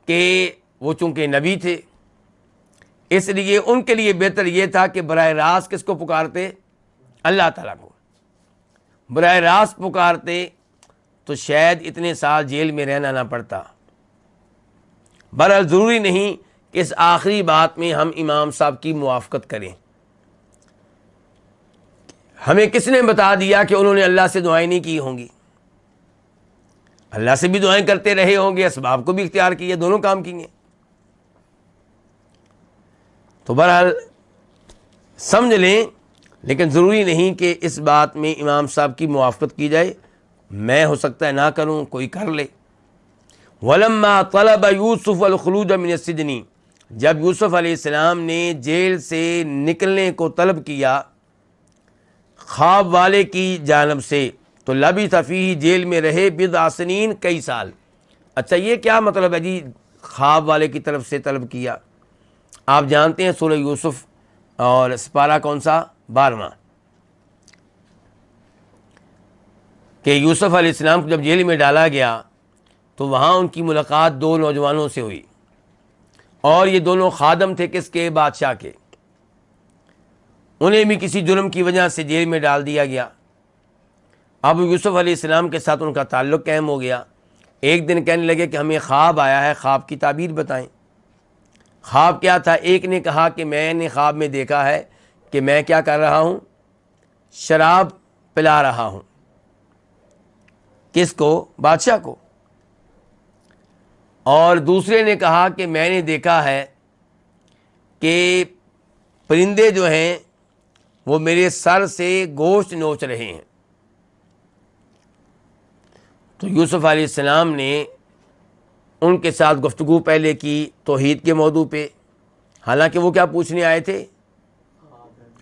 کہ وہ چونکہ نبی تھے، اس لیے ان کے لیے بہتر یہ تھا کہ براہ راست کس کو پکارتے؟ اللہ تعالیٰ کو براہ راست پکارتے تو شاید اتنے سال جیل میں رہنا نہ پڑتا۔ بہرحال ضروری نہیں کہ اس آخری بات میں ہم امام صاحب کی موافقت کریں۔ ہمیں کس نے بتا دیا کہ انہوں نے اللہ سے دعائیں نہیں کی ہوں گی؟ اللہ سے بھی دعائیں کرتے رہے ہوں گے، اسباب کو بھی اختیار کیے، دونوں کام کیے۔ تو بہرحال سمجھ لیں، لیکن ضروری نہیں کہ اس بات میں امام صاحب کی موافقت کی جائے۔ میں ہو سکتا ہے نہ کروں، کوئی کر لے۔ وَلَمَّا طَلَبَ يُوسُفُ الْخُلُودَ مِنَ السِّجْنِ، جب یوسف علیہ السلام نے جیل سے نکلنے کو طلب کیا خواب والے کی جانب سے، تو لبث فیہ، جیل میں رہے، بضع سنین، کئی سال۔ اچھا یہ کیا مطلب ہے جی خواب والے کی طرف سے طلب کیا؟ آپ جانتے ہیں سورہ یوسف اور سپارہ کون سا؟ 12واں، کہ یوسف علیہ السلام کو جب جیل میں ڈالا گیا تو وہاں ان کی ملاقات دو نوجوانوں سے ہوئی، اور یہ دونوں خادم تھے کس کے؟ بادشاہ کے۔ انہیں بھی کسی جرم کی وجہ سے جیل میں ڈال دیا گیا۔ اب یوسف علیہ السلام کے ساتھ ان کا تعلق قائم ہو گیا۔ ایک دن کہنے لگے کہ ہمیں خواب آیا ہے، خواب کی تعبیر بتائیں۔ خواب کیا تھا؟ ایک نے کہا کہ میں نے خواب میں دیکھا ہے کہ میں کیا کر رہا ہوں؟ شراب پلا رہا ہوں۔ کس کو؟ بادشاہ کو۔ اور دوسرے نے کہا کہ میں نے دیکھا ہے کہ پرندے جو ہیں وہ میرے سر سے گوشت نوچ رہے ہیں۔ تو یوسف علیہ السلام نے ان کے ساتھ گفتگو پہلے کی توحید کے موضوع پہ، حالانکہ وہ کیا پوچھنے آئے تھے؟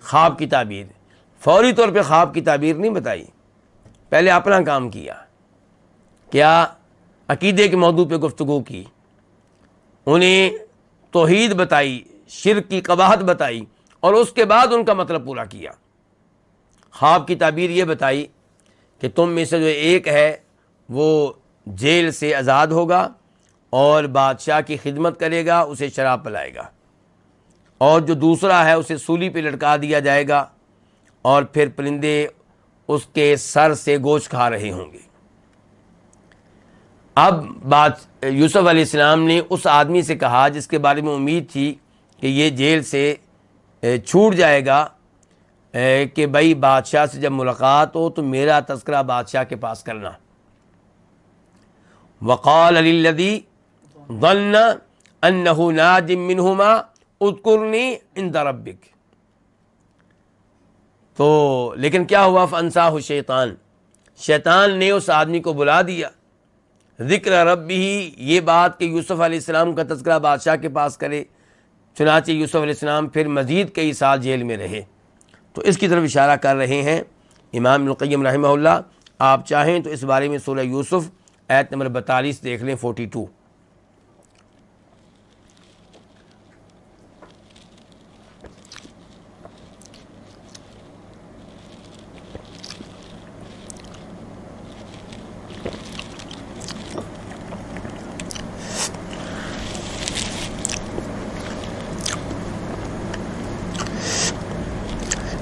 خواب کی تعبیر۔ فوری طور پہ خواب کی تعبیر نہیں بتائی، پہلے اپنا کام کیا۔ کیا؟ عقیدے کے موضوع پہ گفتگو کی، انہیں توحید بتائی، شرک کی قباحت بتائی، اور اس کے بعد ان کا مطلب پورا کیا۔ خواب کی تعبیر یہ بتائی کہ تم میں سے جو ایک ہے وہ جیل سے آزاد ہوگا اور بادشاہ کی خدمت کرے گا، اسے شراب پلائے گا، اور جو دوسرا ہے اسے سولی پہ لٹکا دیا جائے گا، اور پھر پرندے اس کے سر سے گوشت کھا رہے ہوں گے۔ اب یوسف علیہ السلام نے اس آدمی سے کہا جس کے بارے میں امید تھی کہ یہ جیل سے چھوٹ جائے گا، کہ بھائی بادشاہ سے جب ملاقات ہو تو میرا تذکرہ بادشاہ کے پاس کرنا۔ وقال للذی ظن انہ ناج منہما اذکرنی عند ربک۔ تو لیکن کیا ہوا؟ فانساہ الشیطان، شیطان نے اس آدمی کو بلا دیا۔ ذکر ربہ، یہ بات کہ یوسف علیہ السلام کا تذکرہ بادشاہ کے پاس کرے، چنانچہ یوسف علیہ السلام پھر مزید کئی سال جیل میں رہے۔ تو اس کی طرف اشارہ کر رہے ہیں امام ابن القیم رحمہ اللہ۔ آپ چاہیں تو اس بارے میں سورہ یوسف آیت نمبر 42 دیکھ لیں، 42۔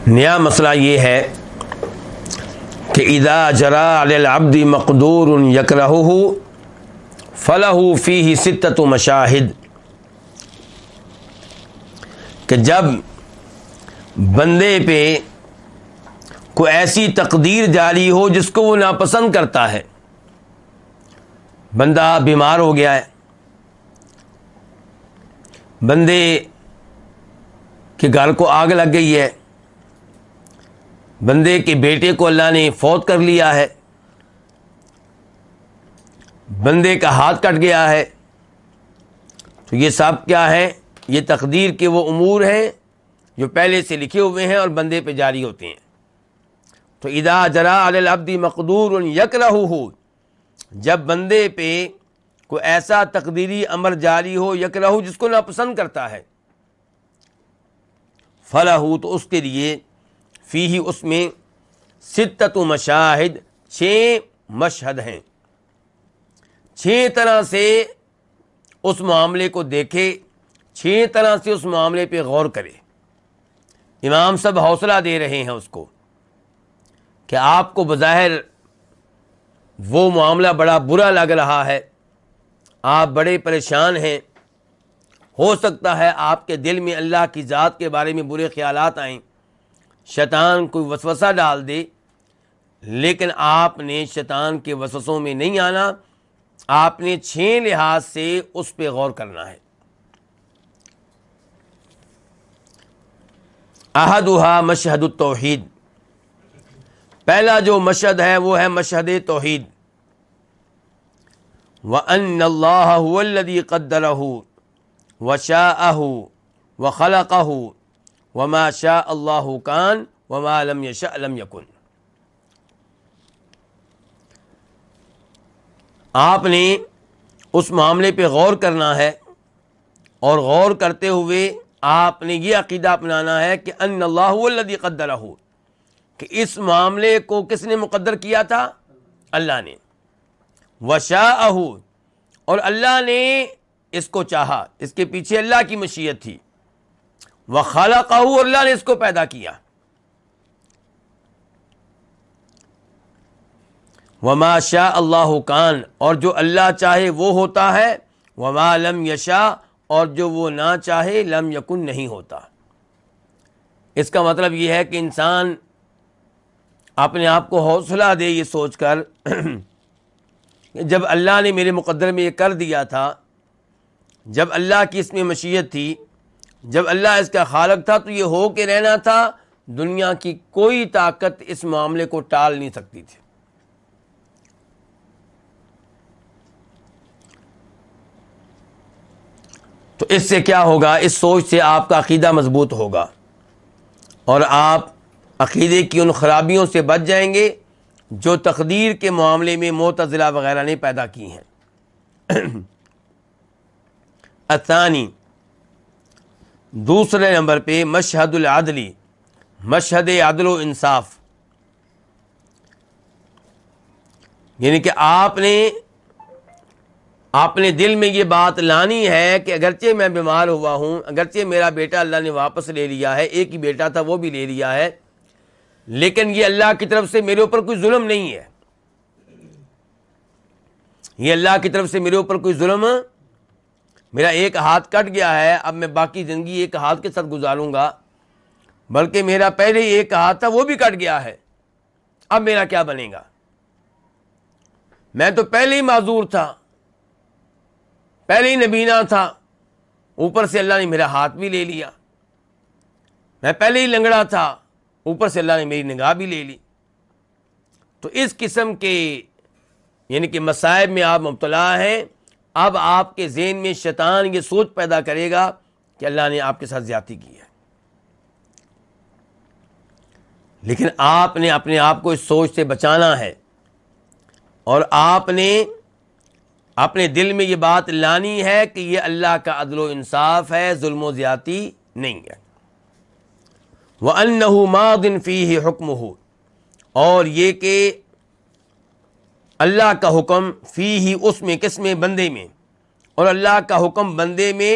نیا مسئلہ یہ ہے کہ اذا جرى علی العبد مقدور یکرہہ فلہ فیہ ستۃ مشاہد، کہ جب بندے پہ کوئی ایسی تقدیر جاری ہو جس کو وہ ناپسند کرتا ہے، بندہ بیمار ہو گیا ہے، بندے کے گھر کو آگ لگ گئی ہے، بندے کے بیٹے کو اللہ نے فوت کر لیا ہے، بندے کا ہاتھ کٹ گیا ہے، تو یہ سب کیا ہے؟ یہ تقدیر کے وہ امور ہیں جو پہلے سے لکھے ہوئے ہیں اور بندے پہ جاری ہوتے ہیں۔ تو اذا جرى علی العبد مقدور یکرہہ، جب بندے پہ کوئی ایسا تقدیری امر جاری ہو، یکرہہ جس کو ناپسند کرتا ہے، فلہ تو اس کے لیے، فیہ اس میں، ستۃ مشاہد 6 مشہد ہیں، 6 طرح سے اس معاملے کو دیکھے، 6 طرح سے اس معاملے پہ غور کرے۔ امام صاحب حوصلہ دے رہے ہیں اس کو کہ آپ کو بظاہر وہ معاملہ بڑا برا لگ رہا ہے، آپ بڑے پریشان ہیں، ہو سکتا ہے آپ کے دل میں اللہ کی ذات کے بارے میں برے خیالات آئیں، شیطان کوئی وسوسہ ڈال دے، لیکن آپ نے شیطان کے وسوسوں میں نہیں آنا، آپ نے 6 لحاظ سے اس پہ غور کرنا ہے۔ احدھا مشہد التوحید، پہلا جو مشہد ہے وہ ہے مشہد توحید۔ وَأَنَّ اللَّهَ هُوَ الَّذِي قَدَّرَهُ وَشَاءَهُ وَخَلَقَهُ وَمَا شَاءَ اللَّهُ كَانَ وَمَا لَمْ يَشَأْ لَمْ يَكُنْ۔ آپ نے اس معاملے پہ غور کرنا ہے، اور غور کرتے ہوئے آپ نے یہ عقیدہ اپنانا ہے کہ ان اللہ هو الذی قدرہ، کہ اس معاملے کو کس نے مقدر کیا تھا؟ اللہ نے۔ وشاءہ، اور اللہ نے اس کو چاہا، اس کے پیچھے اللہ کی مشیت تھی۔ وخلقہ، اور اللہ نے اس کو پیدا کیا۔ وما شاء اللہ کان، اور جو اللہ چاہے وہ ہوتا ہے۔ وما لم یشاء، اور جو وہ نہ چاہے لم یکن نہیں ہوتا۔ اس کا مطلب یہ ہے کہ انسان اپنے آپ کو حوصلہ دے یہ سوچ کر کہ جب اللہ نے میرے مقدر میں یہ کر دیا تھا، جب اللہ کی اس میں مشیت تھی، جب اللہ اس کا خالق تھا، تو یہ ہو کے رہنا تھا، دنیا کی کوئی طاقت اس معاملے کو ٹال نہیں سکتی تھی۔ تو اس سے کیا ہوگا؟ اس سوچ سے آپ کا عقیدہ مضبوط ہوگا، اور آپ عقیدے کی ان خرابیوں سے بچ جائیں گے جو تقدیر کے معاملے میں معتزلہ وغیرہ نے پیدا کی ہیں۔ الثانی، دوسرے نمبر پہ مشہد العدلی، مشہد عدل و انصاف، یعنی کہ آپ نے اپنے دل میں یہ بات لانی ہے کہ اگرچہ میں بیمار ہوا ہوں، اگرچہ میرا بیٹا اللہ نے واپس لے لیا ہے، ایک ہی بیٹا تھا وہ بھی لے لیا ہے، لیکن یہ اللہ کی طرف سے میرے اوپر کوئی ظلم نہیں ہے، یہ اللہ کی طرف سے میرے اوپر کوئی ظلم، میرا ایک ہاتھ کٹ گیا ہے، اب میں باقی زندگی ایک ہاتھ کے ساتھ گزاروں گا، بلکہ میرا پہلے ہی ایک ہاتھ تھا وہ بھی کٹ گیا ہے، اب میرا کیا بنے گا؟ میں تو پہلے ہی معذور تھا، پہلے ہی نبینا تھا، اوپر سے اللہ نے میرا ہاتھ بھی لے لیا، میں پہلے ہی لنگڑا تھا، اوپر سے اللہ نے میری نگاہ بھی لے لی۔ تو اس قسم کے یعنی کہ مصائب میں آپ مبتلا ہیں، اب آپ کے ذہن میں شیطان یہ سوچ پیدا کرے گا کہ اللہ نے آپ کے ساتھ زیادتی کی ہے، لیکن آپ نے اپنے آپ کو اس سوچ سے بچانا ہے، اور آپ نے اپنے دل میں یہ بات لانی ہے کہ یہ اللہ کا عدل و انصاف ہے، ظلم و زیادتی نہیں ہے۔ وَأَنَّهُ مَاضٍ فِيهِ حُكْمُهُ، اور یہ کہ اللہ کا حکم فیہ، اس میں، کس میں؟ بندے میں، اور اللہ کا حکم بندے میں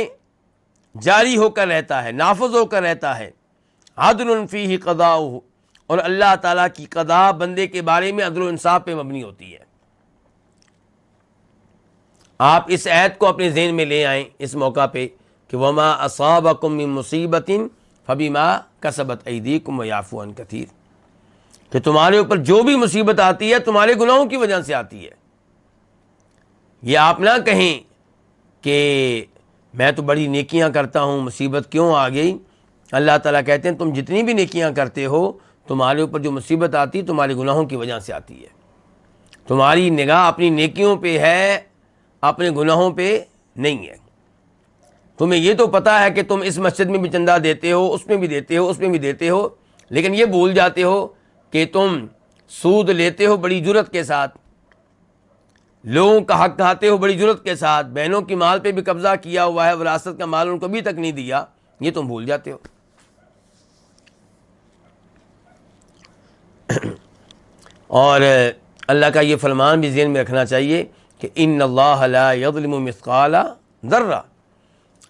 جاری ہو کر رہتا ہے، نافذ ہو کر رہتا ہے۔ عدل فیہ قضاؤہ، اور اللہ تعالیٰ کی قضا بندے کے بارے میں عدل و انصاف پہ مبنی ہوتی ہے۔ آپ اس آیت کو اپنے ذہن میں لے آئیں اس موقع پہ کہ وما اصابکم من مصیبت فبما کسبت ایدیکم ویعفو عن کثیر، کہ تمہارے اوپر جو بھی مصیبت آتی ہے تمہارے گناہوں کی وجہ سے آتی ہے۔ یہ آپ نہ کہیں کہ میں تو بڑی نیکیاں کرتا ہوں، مصیبت کیوں آ گئی؟ اللہ تعالیٰ کہتے ہیں تم جتنی بھی نیکیاں کرتے ہو، تمہارے اوپر جو مصیبت آتی ہے تمہارے گناہوں کی وجہ سے آتی ہے، تمہاری نگاہ اپنی نیکیوں پہ ہے، اپنے گناہوں پہ نہیں ہے۔ تمہیں یہ تو پتہ ہے کہ تم اس مسجد میں بھی چندہ دیتے ہو، اس میں بھی دیتے ہو، اس میں بھی دیتے ہو، لیکن یہ بھول جاتے ہو کہ تم سود لیتے ہو بڑی جرت کے ساتھ، لوگوں کا حق کھاتے ہو بڑی جرت کے ساتھ، بہنوں کی مال پہ بھی قبضہ کیا ہوا ہے، وراثت کا مال ان کو ابھی تک نہیں دیا، یہ تم بھول جاتے ہو۔ اور اللہ کا یہ فرمان بھی ذہن میں رکھنا چاہیے کہ ان اللہ لا یظلم مثقال ذرہ،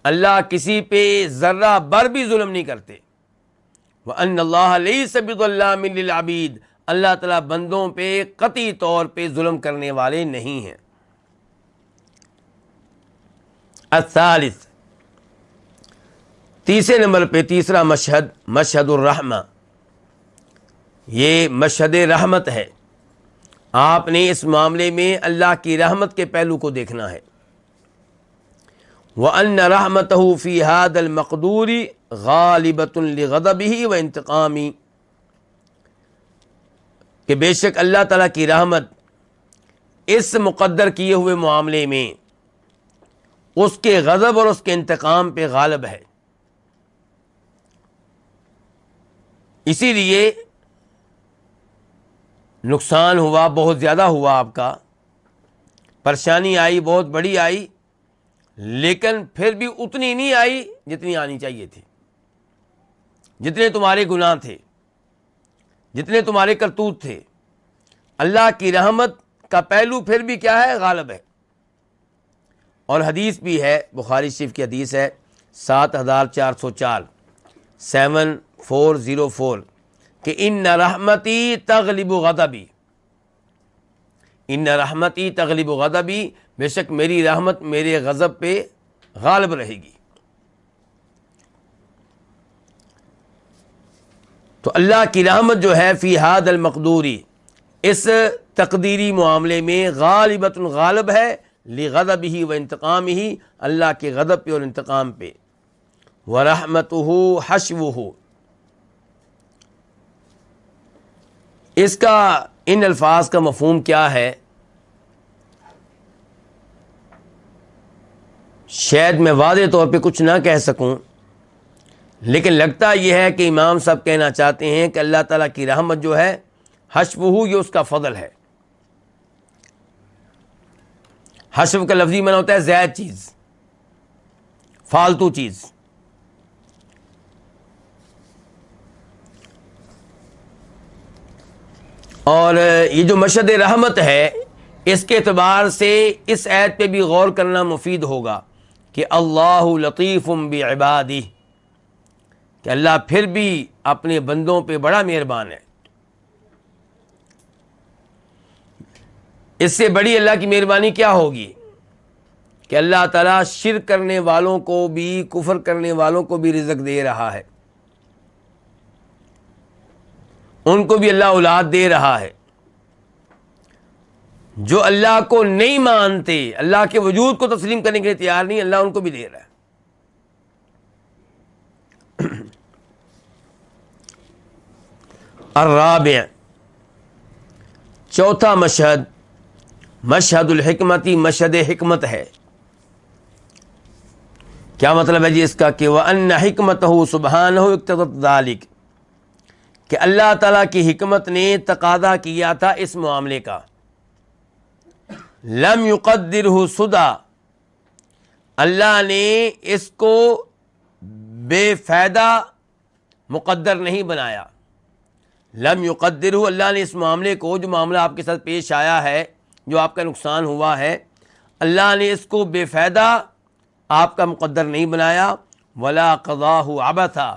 اللہ کسی پہ ذرہ بر بھی ظلم نہیں کرتے. وَأَنَّ اللَّهَ لَيْسَ بِظَلَّامٍ لِّلْعَبِيدِ، اللہ تعالیٰ بندوں پہ قطعی طور پہ ظلم کرنے والے نہیں ہیں. الثالث، تیسرے نمبر پہ تیسرا مشہد، مشہد الرحمہ، یہ مشہد رحمت ہے. آپ نے اس معاملے میں اللہ کی رحمت کے پہلو کو دیکھنا ہے. وَأَنَّ رَحْمَتَهُ فِي هَذَا الْمَقْدُورِ غَالِبَةٌ لِغَضَبِهِ وَانتِقَامِهِ، کہ بے شک اللہ تعالیٰ کی رحمت اس مقدر کیے ہوئے معاملے میں اس کے غضب اور اس کے انتقام پہ غالب ہے. اسی لیے نقصان ہوا، بہت زیادہ ہوا، آپ کا پریشانی آئی، بہت بڑی آئی، لیکن پھر بھی اتنی نہیں آئی جتنی آنی چاہیے تھی. جتنے تمہارے گناہ تھے، جتنے تمہارے کرتوت تھے، اللہ کی رحمت کا پہلو پھر بھی کیا ہے؟ غالب ہے. اور حدیث بھی ہے، بخاری شریف کی حدیث ہے 7404، 7404، کہ ان رحمتی تغلب غضبی، ان رحمتی تغلب غضبی، بے شک میری رحمت میرے غضب پہ غالب رہے گی. تو اللہ کی رحمت جو ہے فی ھذا المقدوری، اس تقدیری معاملے میں غالبۃ غالب ہے، لغضبہ و انتقامہ، اللہ کے غضب پہ اور انتقام پہ. ورحمتہ حشوہ، اس کا ان الفاظ کا مفہوم کیا ہے؟ شاید میں واضح طور پہ کچھ نہ کہہ سکوں، لیکن لگتا یہ ہے کہ امام صاحب کہنا چاہتے ہیں کہ اللہ تعالیٰ کی رحمت جو ہے حشوہ، یہ اس کا فضل ہے. حشو کا لفظی معنی ہوتا ہے زائد چیز، فالتو چیز. اور یہ جو مشہد رحمت ہے، اس کے اعتبار سے اس آیت پہ بھی غور کرنا مفید ہوگا کہ اللہ لطیف بعبادہ، کہ اللہ پھر بھی اپنے بندوں پہ بڑا مہربان ہے. اس سے بڑی اللہ کی مہربانی کیا ہوگی کہ اللہ تعالیٰ شرک کرنے والوں کو بھی، کفر کرنے والوں کو بھی رزق دے رہا ہے، ان کو بھی اللہ اولاد دے رہا ہے. جو اللہ کو نہیں مانتے، اللہ کے وجود کو تسلیم کرنے کے لیے تیار نہیں، اللہ ان کو بھی دے رہا ہے. الرابع، چوتھا مشہد، مشہد الحکمتی، مشہد حکمت ہے. کیا مطلب ہے جی اس کا؟ کہ وَأَنَّ حِكْمَتَهُ سُبْحَانَهُ اقتضت ذَلِكَ، کہ اللہ تعالیٰ کی حکمت نے تقاضا کیا تھا اس معاملے کا. لم يقدرہ سدى، اللہ نے اس کو بے فائدہ مقدر نہیں بنایا. لم يقدرہ، اللہ نے اس معاملے کو، جو معاملہ آپ کے ساتھ پیش آیا ہے، جو آپ کا نقصان ہوا ہے، اللہ نے اس کو بے فائدہ آپ کا مقدر نہیں بنایا. ولا قضاہ عبثا،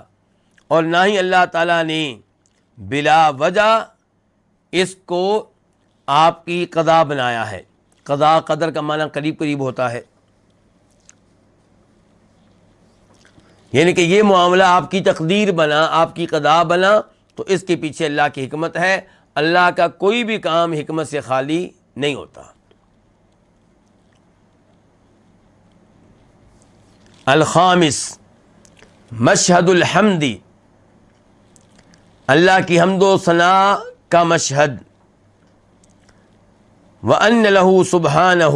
اور نہ ہی اللہ تعالیٰ نے بلا وجہ اس کو آپ کی قضا بنایا ہے. قضا قدر کا معنی قریب قریب ہوتا ہے، یعنی کہ یہ معاملہ آپ کی تقدیر بنا، آپ کی قضا بنا، تو اس کے پیچھے اللہ کی حکمت ہے. اللہ کا کوئی بھی کام حکمت سے خالی نہیں ہوتا. الخامس، مشہد الحمدی، اللہ کی حمد و ثناء کا مشہد. وَأَنَّ لَهُ سُبْحَانَهُ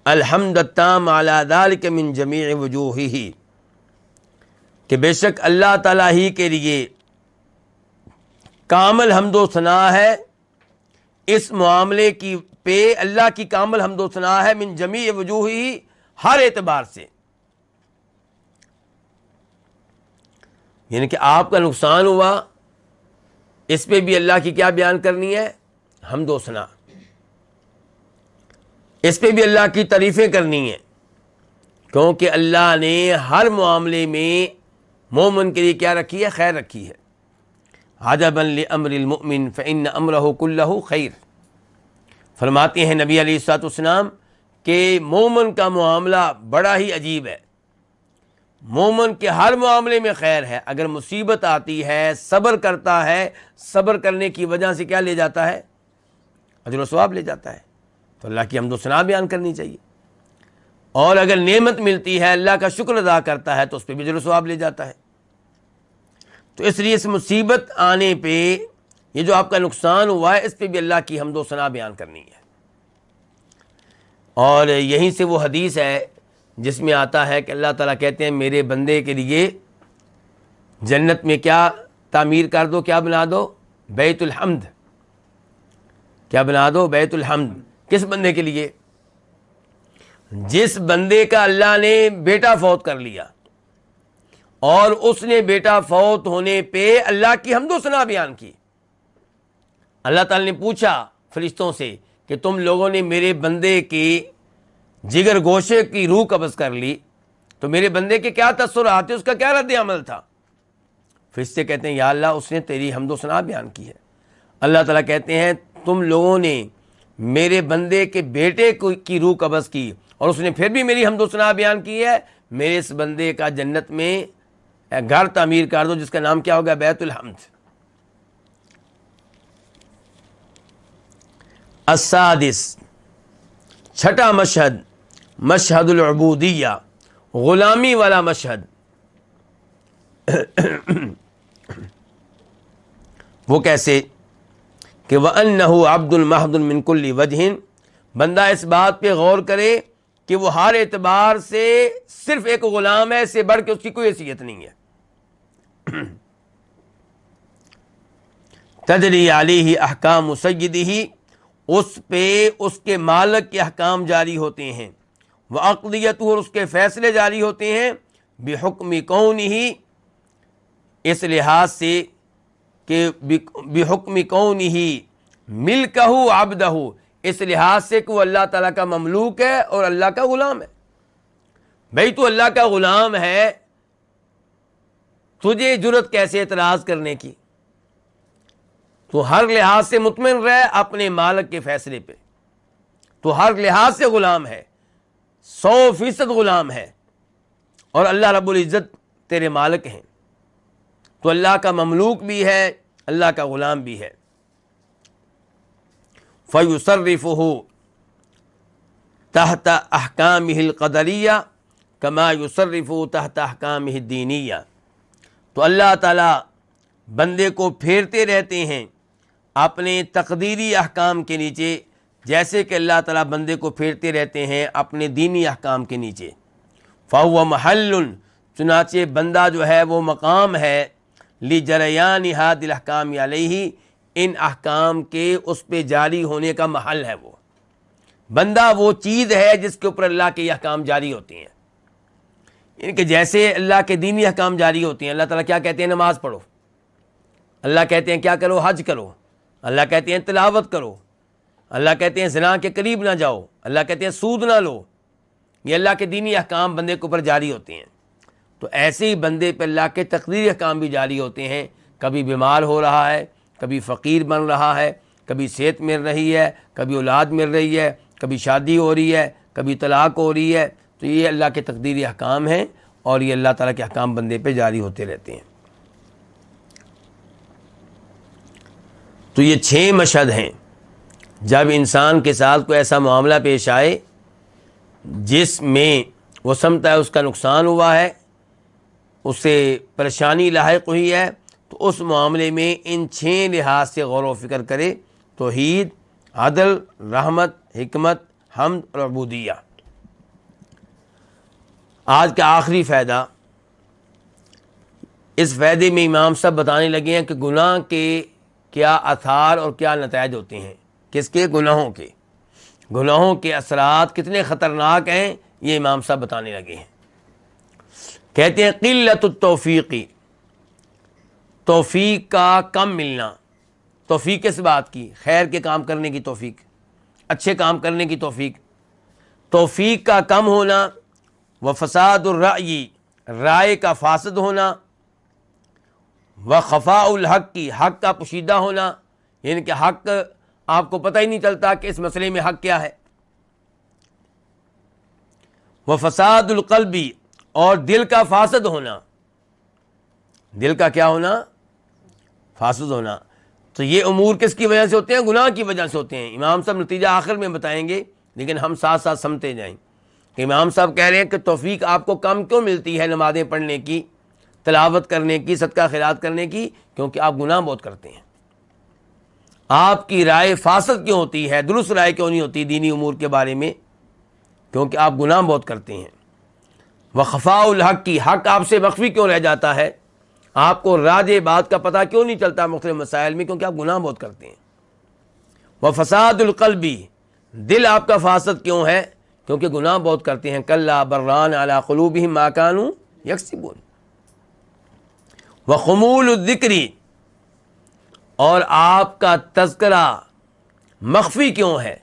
الْحَمْدَ التَّامَّ عَلَى ذَلِكَ مِنْ جَمِيعِ وُجُوهِهِ، کہ بے شک اللہ تعالیٰ ہی کے لیے کامل حمد و ثناء ہے اس معاملے کی پہ. اللہ کی کامل حمد و ثناء ہے من جمیع وجوہہ، ہر اعتبار سے. یعنی کہ آپ کا نقصان ہوا، اس پہ بھی اللہ کی کیا بیان کرنی ہے؟ حمد و ثناء. اس پہ بھی اللہ کی تعریفیں کرنی ہیں، کیونکہ اللہ نے ہر معاملے میں مومن کے لیے کیا رکھی ہے؟ خیر رکھی ہے۔ عجبا لامر المؤمن فان امرہ کلہ خیر، فرماتے ہیں نبی علیہ الصلوۃ والسلام کہ مومن کا معاملہ بڑا ہی عجیب ہے، مومن کے ہر معاملے میں خیر ہے۔ اگر مصیبت آتی ہے صبر کرتا ہے، صبر کرنے کی وجہ سے کیا لے جاتا ہے؟ اجر و ثواب لے جاتا ہے۔ تو اللہ کی حمد و ثنا بیان کرنی چاہیے، اور اگر نعمت ملتی ہے اللہ کا شکر ادا کرتا ہے تو اس پہ بھی اجر و ثواب لے جاتا ہے۔ تو اس لیے اس مصیبت آنے پہ یہ جو آپ کا نقصان ہوا ہے اس پہ بھی اللہ کی حمد و ثنا بیان کرنی ہے۔ اور یہیں سے وہ حدیث ہے جس میں آتا ہے کہ اللہ تعالیٰ کہتے ہیں میرے بندے کے لیے جنت میں کیا تعمیر کر دو، کیا بنا دو؟ بیت الحمد۔ کیا بنا دو؟ بیت الحمد۔ کس بندے کے لیے؟ جس بندے کا اللہ نے بیٹا فوت کر لیا اور اس نے بیٹا فوت ہونے پہ اللہ کی حمد و ثنا بیان کی۔ اللہ تعالیٰ نے پوچھا فرشتوں سے کہ تم لوگوں نے میرے بندے کی جگر گوشے کی روح قبض کر لی، تو میرے بندے کے کیا تاثرات تھے، اس کا کیا رد عمل تھا؟ فرشتے کہتے ہیں یا اللہ اس نے تیری حمد و ثنا بیان کی ہے۔ اللہ تعالیٰ کہتے ہیں تم لوگوں نے میرے بندے کے بیٹے کی روح قبض کی اور اس نے پھر بھی میری حمد و ثنا بیان کی ہے، میرے اس بندے کا جنت میں گھر تعمیر کر دو جس کا نام کیا ہوگا؟ بیت الحمد۔ السادس، چھٹا مشہد، مشہد العبودیہ، غلامی والا مشہد۔ وہ کیسے کہ وَأَنَّهُ عَبْدٌ مَحْضٌ مِّن كُلِّ وَجْهٍ، بندہ اس بات پہ غور کرے کہ وہ ہر اعتبار سے صرف ایک غلام ہے، اس سے بڑھ کے اس کی کوئی حیثیت نہیں ہے۔ تجری علیہ احکام سیدہ، اس پہ اس کے مالک کے احکام جاری ہوتے ہیں، وعقدیتہ، اور اس کے فیصلے جاری ہوتے ہیں، بحکم کونہ، اس لحاظ سے کہ بحکم کونہ ملکہ عبدہ، اس لحاظ سے کہ وہ اللہ تعالیٰ کا مملوک ہے اور اللہ کا غلام ہے۔ بھئی تو اللہ کا غلام ہے، تجھے جرت کیسے اعتراض کرنے کی؟ تو ہر لحاظ سے مطمئن رہ اپنے مالک کے فیصلے پہ، تو ہر لحاظ سے غلام ہے، 100% غلام ہے، اور اللہ رب العزت تیرے مالک ہیں، تو اللہ کا مملوک بھی ہے، اللہ کا غلام بھی ہے۔ فَيُصَرِّفُهُ تحت احکامہ القدریہ کما یصرفُ تحت احکامہ الدینیہ، تو اللہ تعالیٰ بندے کو پھیرتے رہتے ہیں اپنے تقدیری احکام کے نیچے، جیسے کہ اللہ تعالیٰ بندے کو پھیرتے رہتے ہیں اپنے دینی احکام کے نیچے۔ فَهُوَ مَحَلٌ، چنانچہ بندہ جو ہے وہ مقام ہے، لِجَرَيَانِ هَذِهِ الْأَحْكَامِ عَلَيْهِ، ان احکام کے اس پہ جاری ہونے کا محل ہے۔ وہ بندہ وہ چیز ہے جس کے اوپر اللہ کے یہ احکام جاری ہوتے ہیں، ان کہ جیسے اللہ کے دینی احکام جاری ہوتے ہیں۔ اللہ تعالیٰ کیا کہتے ہیں؟ نماز پڑھو۔ اللہ کہتے ہیں کیا کرو؟ حج کرو۔ اللہ کہتے ہیں تلاوت کرو۔ اللہ کہتے ہیں زنا کے قریب نہ جاؤ۔ اللہ کہتے ہیں سود نہ لو۔ یہ اللہ کے دینی احکام بندے کے اوپر جاری ہوتے ہیں۔ تو ایسے ہی بندے پہ اللہ کے تقدیری احکام بھی جاری ہوتے ہیں، کبھی بیمار ہو رہا ہے، کبھی فقیر بن رہا ہے، کبھی صحت مل رہی ہے، کبھی اولاد مل رہی ہے، کبھی شادی ہو رہی ہے، کبھی طلاق ہو رہی ہے، تو یہ اللہ کے تقدیری احکام ہیں، اور یہ اللہ تعالیٰ کے احکام بندے پہ جاری ہوتے رہتے ہیں۔ تو یہ 6 مشہد ہیں جب انسان کے ساتھ کوئی ایسا معاملہ پیش آئے جس میں وہ سمجھتا ہے اس کا نقصان ہوا ہے، اسے پریشانی لاحق ہوئی ہے، تو اس معاملے میں ان 6 لحاظ سے غور و فکر کرے: توحید، عدل، رحمت، حکمت، حمد اور عبودیہ۔ آج کا آخری فائدہ، اس فائدے میں امام صاحب بتانے لگے ہیں کہ گناہ کے کیا آثار اور کیا نتائج ہوتے ہیں۔ کس کے؟ گناہوں کے۔ گناہوں کے اثرات کتنے خطرناک ہیں، یہ امام صاحب بتانے لگے ہیں۔ کہتے ہیں قلت التوفیقی، توفیق کا کم ملنا۔ توفیق کس بات کی؟ خیر کے کام کرنے کی توفیق، اچھے کام کرنے کی توفیق۔ توفیق کا کم ہونا، و فساد الرأی، رائے کا فاسد ہونا، و خفاء الحق کی، حق کا پوشیدہ ہونا، یعنی کہ حق آپ کو پتہ ہی نہیں چلتا کہ اس مسئلے میں حق کیا ہے، و فساد القلبی، اور دل کا فاسد ہونا، دل کا کیا ہونا؟ فاسد ہونا۔ تو یہ امور کس کی وجہ سے ہوتے ہیں؟ گناہ کی وجہ سے ہوتے ہیں۔ امام صاحب نتیجہ آخر میں بتائیں گے، لیکن ہم ساتھ ساتھ سمجھتے جائیں کہ امام صاحب کہہ رہے ہیں کہ توفیق آپ کو کم کیوں ملتی ہے نمازیں پڑھنے کی، تلاوت کرنے کی، صدقہ خیرات کرنے کی؟ کیونکہ آپ گناہ بہت کرتے ہیں۔ آپ کی رائے فاسد کیوں ہوتی ہے، درست رائے کیوں نہیں ہوتی دینی امور کے بارے میں؟ کیونکہ آپ گناہ بہت کرتے ہیں۔ وخفاء الحق کی، حق آپ سے مخفی کیوں رہ جاتا ہے؟ آپ کو راج بات کا پتہ کیوں نہیں چلتا مختلف مسائل میں؟ کیونکہ آپ گناہ بہت کرتے ہیں۔ وفساد القلبی، دل آپ کا فاسد کیوں ہے؟ کیونکہ گناہ بہت کرتے ہیں۔ کلا بران علی قلوبہم ما کانوا یکسبون۔ وخمول الذکری، اور آپ کا تذکرہ مخفی کیوں ہے؟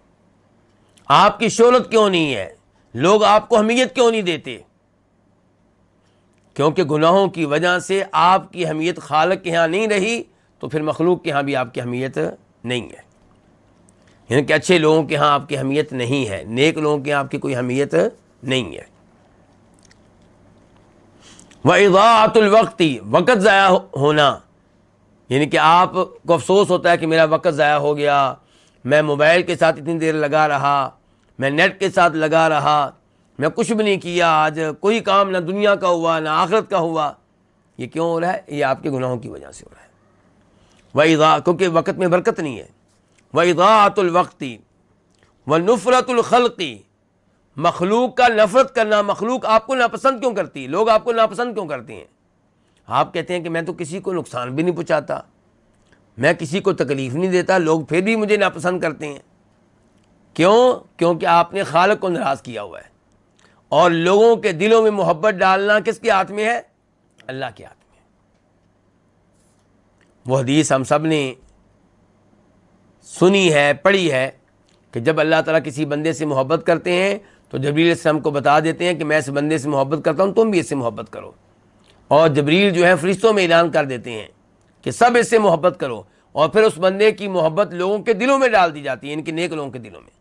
آپ کی شہرت کیوں نہیں ہے؟ لوگ آپ کو اہمیت کیوں نہیں دیتے؟ کیونکہ گناہوں کی وجہ سے آپ کی اہمیت خالق کے ہاں نہیں رہی، تو پھر مخلوق کے ہاں بھی آپ کی اہمیت نہیں ہے۔ یعنی کہ اچھے لوگوں کے ہاں آپ کی اہمیت نہیں ہے، نیک لوگوں کے ہاں آپ کی کوئی اہمیت نہیں ہے۔ وَإِضَاعَةُ الْوَقْتِ، وقت ضائع ہونا، یعنی کہ آپ کو افسوس ہوتا ہے کہ میرا وقت ضائع ہو گیا، میں موبائل کے ساتھ اتنی دیر لگا رہا، میں نیٹ کے ساتھ لگا رہا، میں کچھ بھی نہیں کیا، آج کوئی کام نہ دنیا کا ہوا نہ آخرت کا ہوا۔ یہ کیوں ہو رہا ہے؟ یہ آپ کے گناہوں کی وجہ سے ہو رہا ہے۔ کیونکہ وقت میں برکت نہیں ہے۔ وَإِضَاعَةُ الْوَقْتِ وَنُفْرَةُ الْخَلْقِ، مخلوق کا نفرت کرنا۔ مخلوق آپ کو ناپسند کیوں کرتی؟ لوگ آپ کو ناپسند کیوں کرتے ہیں؟ آپ کہتے ہیں کہ میں تو کسی کو نقصان بھی نہیں پہنچاتا، میں کسی کو تکلیف نہیں دیتا، لوگ پھر بھی مجھے ناپسند کرتے ہیں۔ کیوں؟ کیونکہ آپ نے خالق کو ناراض کیا ہوا ہے۔ اور لوگوں کے دلوں میں محبت ڈالنا کس کے ہاتھ میں ہے؟ اللہ کے ہاتھ میں۔ وہ حدیث ہم سب نے سنی ہے، پڑھی ہے، کہ جب اللہ تعالیٰ کسی بندے سے محبت کرتے ہیں تو جبریل علیہ السلام کو بتا دیتے ہیں کہ میں اس بندے سے محبت کرتا ہوں، تم بھی اس سے محبت کرو۔ اور جبریل جو ہے فرشتوں میں اعلان کر دیتے ہیں کہ سب اس سے محبت کرو، اور پھر اس بندے کی محبت لوگوں کے دلوں میں ڈال دی جاتی ہے، ان کے نیک لوگوں کے دلوں میں۔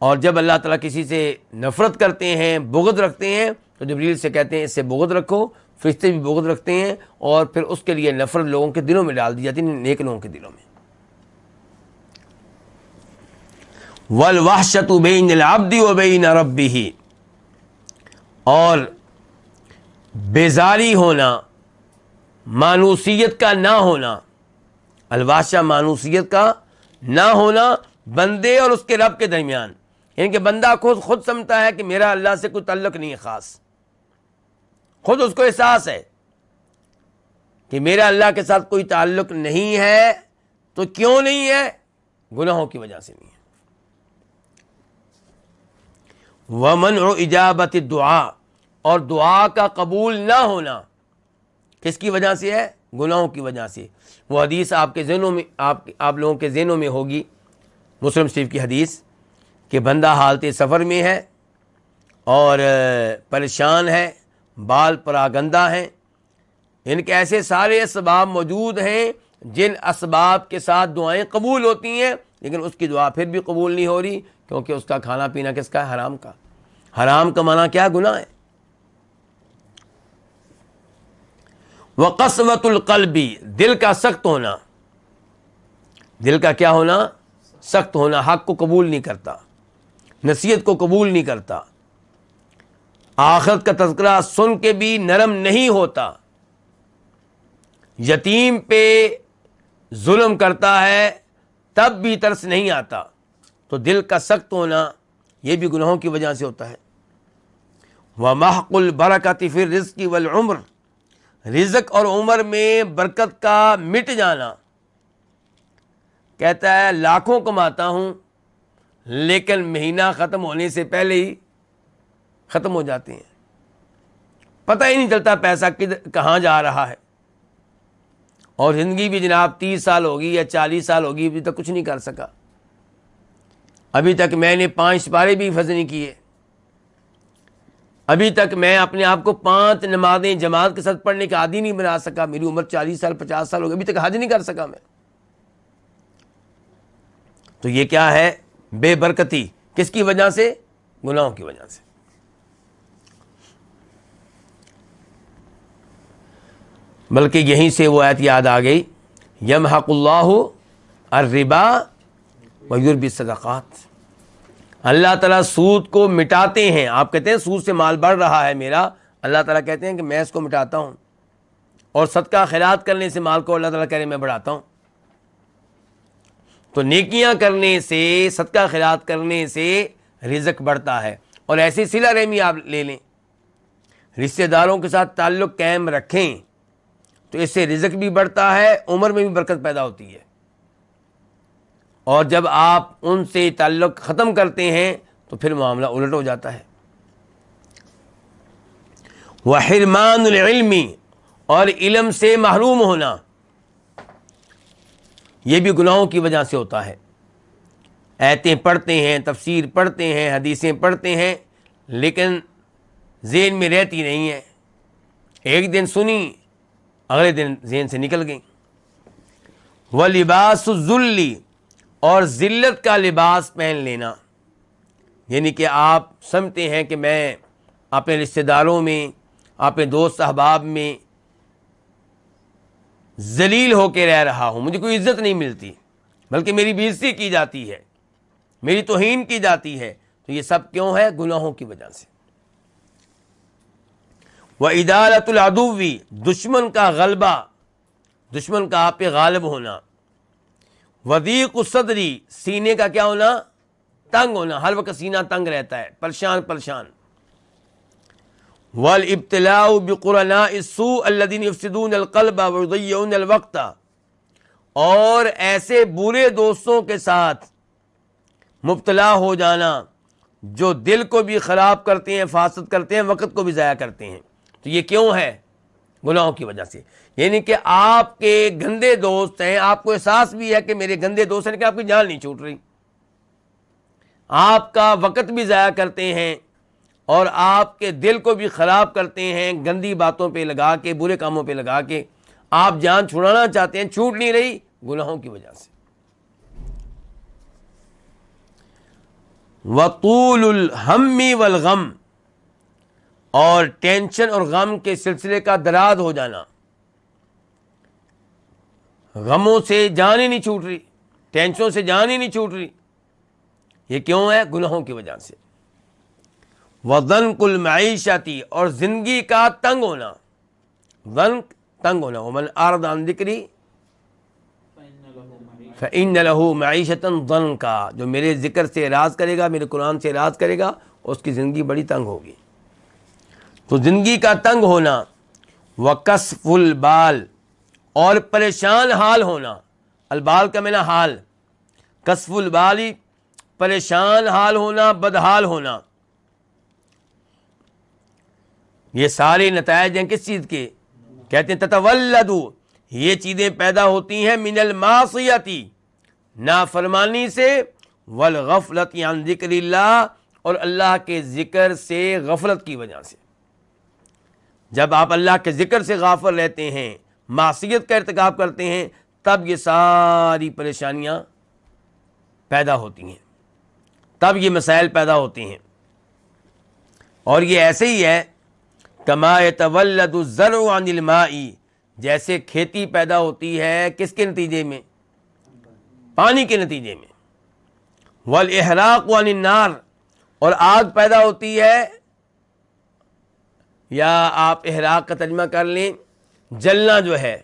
اور جب اللہ تعالیٰ کسی سے نفرت کرتے ہیں، بغض رکھتے ہیں، تو جبریل سے کہتے ہیں اس سے بغض رکھو، فرشتے بھی بغض رکھتے ہیں، اور پھر اس کے لیے نفرت لوگوں کے دلوں میں ڈال دی جاتی ہے، نیک لوگوں کے دلوں میں۔ وَالْوَحْشَةُ بَيْنَ الْعَبْدِ وَبَيْنَ رَبِّهِ، اور بیزاری ہونا، مانوسیت کا نہ ہونا۔ الوحشہ مانوسیت کا نہ ہونا بندے اور اس کے رب کے درمیان، یعنی کہ بندہ خود سمجھتا ہے کہ میرا اللہ سے کوئی تعلق نہیں ہے خاص، خود اس کو احساس ہے کہ میرا اللہ کے ساتھ کوئی تعلق نہیں ہے۔ تو کیوں نہیں ہے؟ گناہوں کی وجہ سے نہیں ہے۔ وَمَنْعُ إِجَابَةِ الدُّعَاء، اور دعا کا قبول نہ ہونا کس کی وجہ سے ہے؟ گناہوں کی وجہ سے۔ وہ حدیث آپ کے ذہنوں میں، آپ لوگوں کے ذہنوں میں ہوگی، مسلم شریف کی حدیث، کہ بندہ حالت سفر میں ہے اور پریشان ہے، بال پراگندہ ہیں، ان کے ایسے سارے اسباب موجود ہیں جن اسباب کے ساتھ دعائیں قبول ہوتی ہیں، لیکن اس کی دعا پھر بھی قبول نہیں ہو رہی، کیونکہ اس کا کھانا پینا کس کا ہے؟ حرام کا۔ حرام کا معنی کیا ہے؟ گناہ ہے۔ وقسوۃ القلب، دل کا سخت ہونا۔ دل کا کیا ہونا؟ سخت ہونا، حق کو قبول نہیں کرتا، نصیحت کو قبول نہیں کرتا، آخرت کا تذکرہ سن کے بھی نرم نہیں ہوتا، یتیم پہ ظلم کرتا ہے تب بھی ترس نہیں آتا۔ تو دل کا سخت ہونا یہ بھی گناہوں کی وجہ سے ہوتا ہے۔ وَمَحْقُ الْبَرَكَةِ فِي الرِّزْقِ وَالْعُمْرِ، رزق اور عمر میں برکت کا مٹ جانا۔ کہتا ہے لاکھوں کماتا ہوں لیکن مہینہ ختم ہونے سے پہلے ہی ختم ہو جاتے ہیں، پتہ ہی نہیں چلتا پیسہ کہاں جا رہا ہے، اور زندگی بھی جناب 30 سال ہوگی یا 40 سال ہوگی، ابھی تک کچھ نہیں کر سکا۔ ابھی تک میں نے 5 سپارے بھی حفظ نہیں کیے، ابھی تک میں اپنے آپ کو 5 نمازیں جماعت کے ساتھ پڑھنے کا عادی نہیں بنا سکا، میری عمر 40 سال 50 سال ہو گئی، ابھی تک حج نہیں کر سکا میں۔ تو یہ کیا ہے؟ بے برکتی۔ کس کی وجہ سے؟ گناہوں کی وجہ سے۔ بلکہ یہیں سے وہ آیت یاد آ گئی، یمحق اللہ الربا ویربی الصدقات۔ اللہ تعالیٰ سود کو مٹاتے ہیں۔ آپ کہتے ہیں سود سے مال بڑھ رہا ہے میرا، اللہ تعالیٰ کہتے ہیں کہ میں اس کو مٹاتا ہوں، اور صدقہ خیرات کرنے سے مال کو اللہ تعالیٰ کہہ رہے ہیں میں بڑھاتا ہوں۔ تو نیکیاں کرنے سے، صدقہ خیرات کرنے سے رزق بڑھتا ہے۔ اور ایسی صلہ رحمی آپ لے لیں، رشتہ داروں کے ساتھ تعلق قائم رکھیں تو اس سے رزق بھی بڑھتا ہے، عمر میں بھی برکت پیدا ہوتی ہے۔ اور جب آپ ان سے تعلق ختم کرتے ہیں تو پھر معاملہ الٹ ہو جاتا ہے۔ وحرمان العلم، اور علم سے محروم ہونا، یہ بھی گناہوں کی وجہ سے ہوتا ہے۔ آیتیں پڑھتے ہیں، تفسیر پڑھتے ہیں، حدیثیں پڑھتے ہیں، لیکن ذہن میں رہتی نہیں ہیں۔ ایک دن سنی، اگلے دن ذہن سے نکل گئیں۔ وَلِبَاسُ الذُّلِّ، اور ذلت کا لباس پہن لینا، یعنی کہ آپ سمجھتے ہیں کہ میں اپنے رشتہ داروں میں، اپنے دوست احباب میں ذلیل ہو کے رہ رہا ہوں، مجھے کوئی عزت نہیں ملتی، بلکہ میری بے عزتی کی جاتی ہے، میری توہین کی جاتی ہے۔ تو یہ سب کیوں ہے؟ گناہوں کی وجہ سے۔ وَإِدَارَةُ الْعَدُوِّ، دشمن کا غلبہ، دشمن کا آپ پہ غالب ہونا۔ وضیق الصدر، سینے کا کیا ہونا؟ تنگ ہونا، ہر وقت سینہ تنگ رہتا ہے، پریشان پریشان۔ والابتلاء بقرناء السوء الذين يفسدون القلب ويضيعون الوقت، اور ایسے برے دوستوں کے ساتھ مبتلا ہو جانا جو دل کو بھی خراب کرتے ہیں، فاسد کرتے ہیں، وقت کو بھی ضائع کرتے ہیں۔ تو یہ کیوں ہے؟ گناہوں کی وجہ سے۔ یعنی کہ آپ کے گندے دوست ہیں، آپ کو احساس بھی ہے کہ میرے گندے دوست ہیں، کہ آپ کی جان نہیں چھوٹ رہی، آپ کا وقت بھی ضائع کرتے ہیں اور آپ کے دل کو بھی خراب کرتے ہیں، گندی باتوں پہ لگا کے، برے کاموں پہ لگا کے۔ آپ جان چھڑانا چاہتے ہیں، چھوٹ نہیں رہی، گناہوں کی وجہ سے۔ وطول الہم والغم، اور ٹینشن اور غم کے سلسلے کا دراز ہو جانا، غموں سے جان ہی نہیں چھوٹ رہی، ٹینشنوں سے جان ہی نہیں چھوٹ رہی۔ یہ کیوں ہے؟ گناہوں کی وجہ سے۔ وَضَنْقُ الْمَعِيشَةِ، اور زندگی کا تنگ ہونا، ضنک تنگ ہونا۔ وَمَنْ أَعْرَضَ عَنْ ذِكْرِي فَإِنَّ لَهُ مَعِيشَةً ضَنْكًا، جو میرے ذکر سے اعراض کرے گا، میرے قرآن سے اعراض کرے گا، اس کی زندگی بڑی تنگ ہوگی۔ تو زندگی کا تنگ ہونا۔ وَقَصْفُ الْبَال، اور پریشان حال ہونا۔ البال کا معنی حال، قصف البالی، پریشان حال ہونا، بدحال ہونا۔ یہ سارے نتائج ہیں کس چیز کے؟ کہتے ہیں تتولد، یہ چیزیں پیدا ہوتی ہیں من المعصیتی، نافرمانی سے، والغفلت عن ذکر اللہ، اور اللہ کے ذکر سے غفلت کی وجہ سے۔ جب آپ اللہ کے ذکر سے غافل رہتے ہیں، معصیت کا ارتکاب کرتے ہیں، تب یہ ساری پریشانیاں پیدا ہوتی ہیں، تب یہ مسائل پیدا ہوتے ہیں۔ اور یہ ایسے ہی ہے کما یتولد الزرع عن الماء، جیسے کھیتی پیدا ہوتی ہے کس کے نتیجے میں؟ پانی کے نتیجے میں۔ والاحراق عن النار، اور آگ پیدا ہوتی ہے، یا آپ احراق کا ترجمہ کر لیں جلنا جو ہے،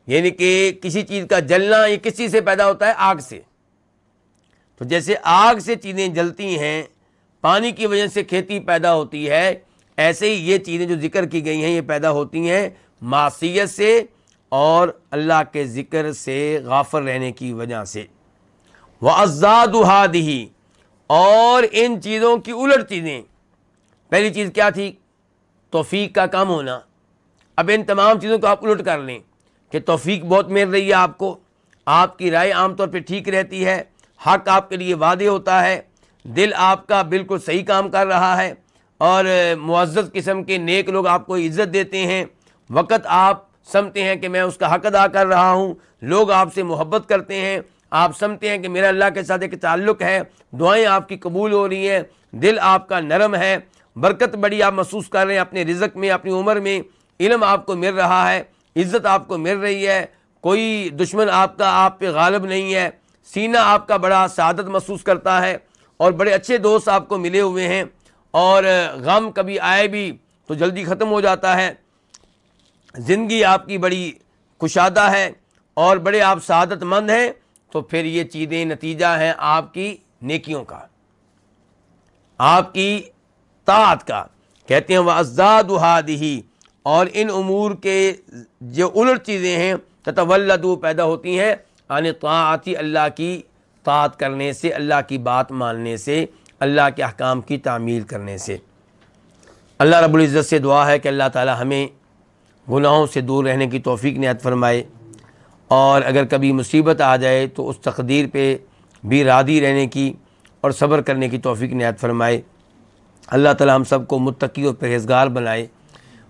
یعنی کہ کسی چیز کا جلنا، یہ کس چیز سے پیدا ہوتا ہے؟ آگ سے۔ تو جیسے آگ سے چیزیں جلتی ہیں، پانی کی وجہ سے کھیتی پیدا ہوتی ہے، ایسے ہی یہ چیزیں جو ذکر کی گئی ہیں یہ پیدا ہوتی ہیں معصیت سے اور اللہ کے ذکر سے غافل رہنے کی وجہ سے۔ وَأَزْدَادُ هَٰذِهِ، اور ان چیزوں کی الٹ چیزیں۔ پہلی چیز کیا تھی؟ توفیق کا کم ہونا۔ اب ان تمام چیزوں کو آپ الٹ کر لیں کہ توفیق بہت مل رہی ہے آپ کو، آپ کی رائے عام طور پہ ٹھیک رہتی ہے، حق آپ کے لیے واضح ہوتا ہے، دل آپ کا بالکل صحیح کام کر رہا ہے، اور معزز قسم کے نیک لوگ آپ کو عزت دیتے ہیں، وقت آپ سمجھتے ہیں کہ میں اس کا حق ادا کر رہا ہوں، لوگ آپ سے محبت کرتے ہیں، آپ سمجھتے ہیں کہ میرا اللہ کے ساتھ ایک تعلق ہے، دعائیں آپ کی قبول ہو رہی ہیں، دل آپ کا نرم ہے، برکت بڑی آپ محسوس کر رہے ہیں اپنے رزق میں، اپنی عمر میں، علم آپ کو مل رہا ہے، عزت آپ کو مل رہی ہے، کوئی دشمن آپ کا آپ پہ غالب نہیں ہے، سینہ آپ کا بڑا سعادت محسوس کرتا ہے، اور بڑے اچھے دوست آپ کو ملے ہوئے ہیں، اور غم کبھی آئے بھی تو جلدی ختم ہو جاتا ہے، زندگی آپ کی بڑی کشادہ ہے، اور بڑے آپ سعادت مند ہیں، تو پھر یہ چیزیں نتیجہ ہیں آپ کی نیکیوں کا، آپ کی طاعت کا۔ کہتے ہیں وَأَزْدَادُ هَٰذِهِ، اور ان امور کے جو الٹ چیزیں ہیں تتولد پیدا ہوتی ہیں عن طاعت، اللہ کی طاعت کرنے سے، اللہ کی بات ماننے سے، اللہ کے احکام کی تعمیل کرنے سے۔ اللہ رب العزت سے دعا ہے کہ اللہ تعالی ہمیں گناہوں سے دور رہنے کی توفیق عنایت فرمائے، اور اگر کبھی مصیبت آ جائے تو اس تقدیر پہ بھی راضی رہنے کی اور صبر کرنے کی توفیق عنایت فرمائے۔ اللہ تعالی ہم سب کو متقی اور پرہیزگار بنائے،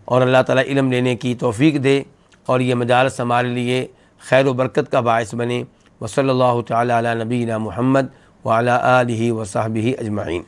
اور اللہ تعالی علم لینے کی توفیق دے، اور یہ مجالس ہمارے لیے خیر و برکت کا باعث بنے۔ وصلی اللہ تعالی علی نبینا محمد وعلی آلہ وصحبہ اجمعین۔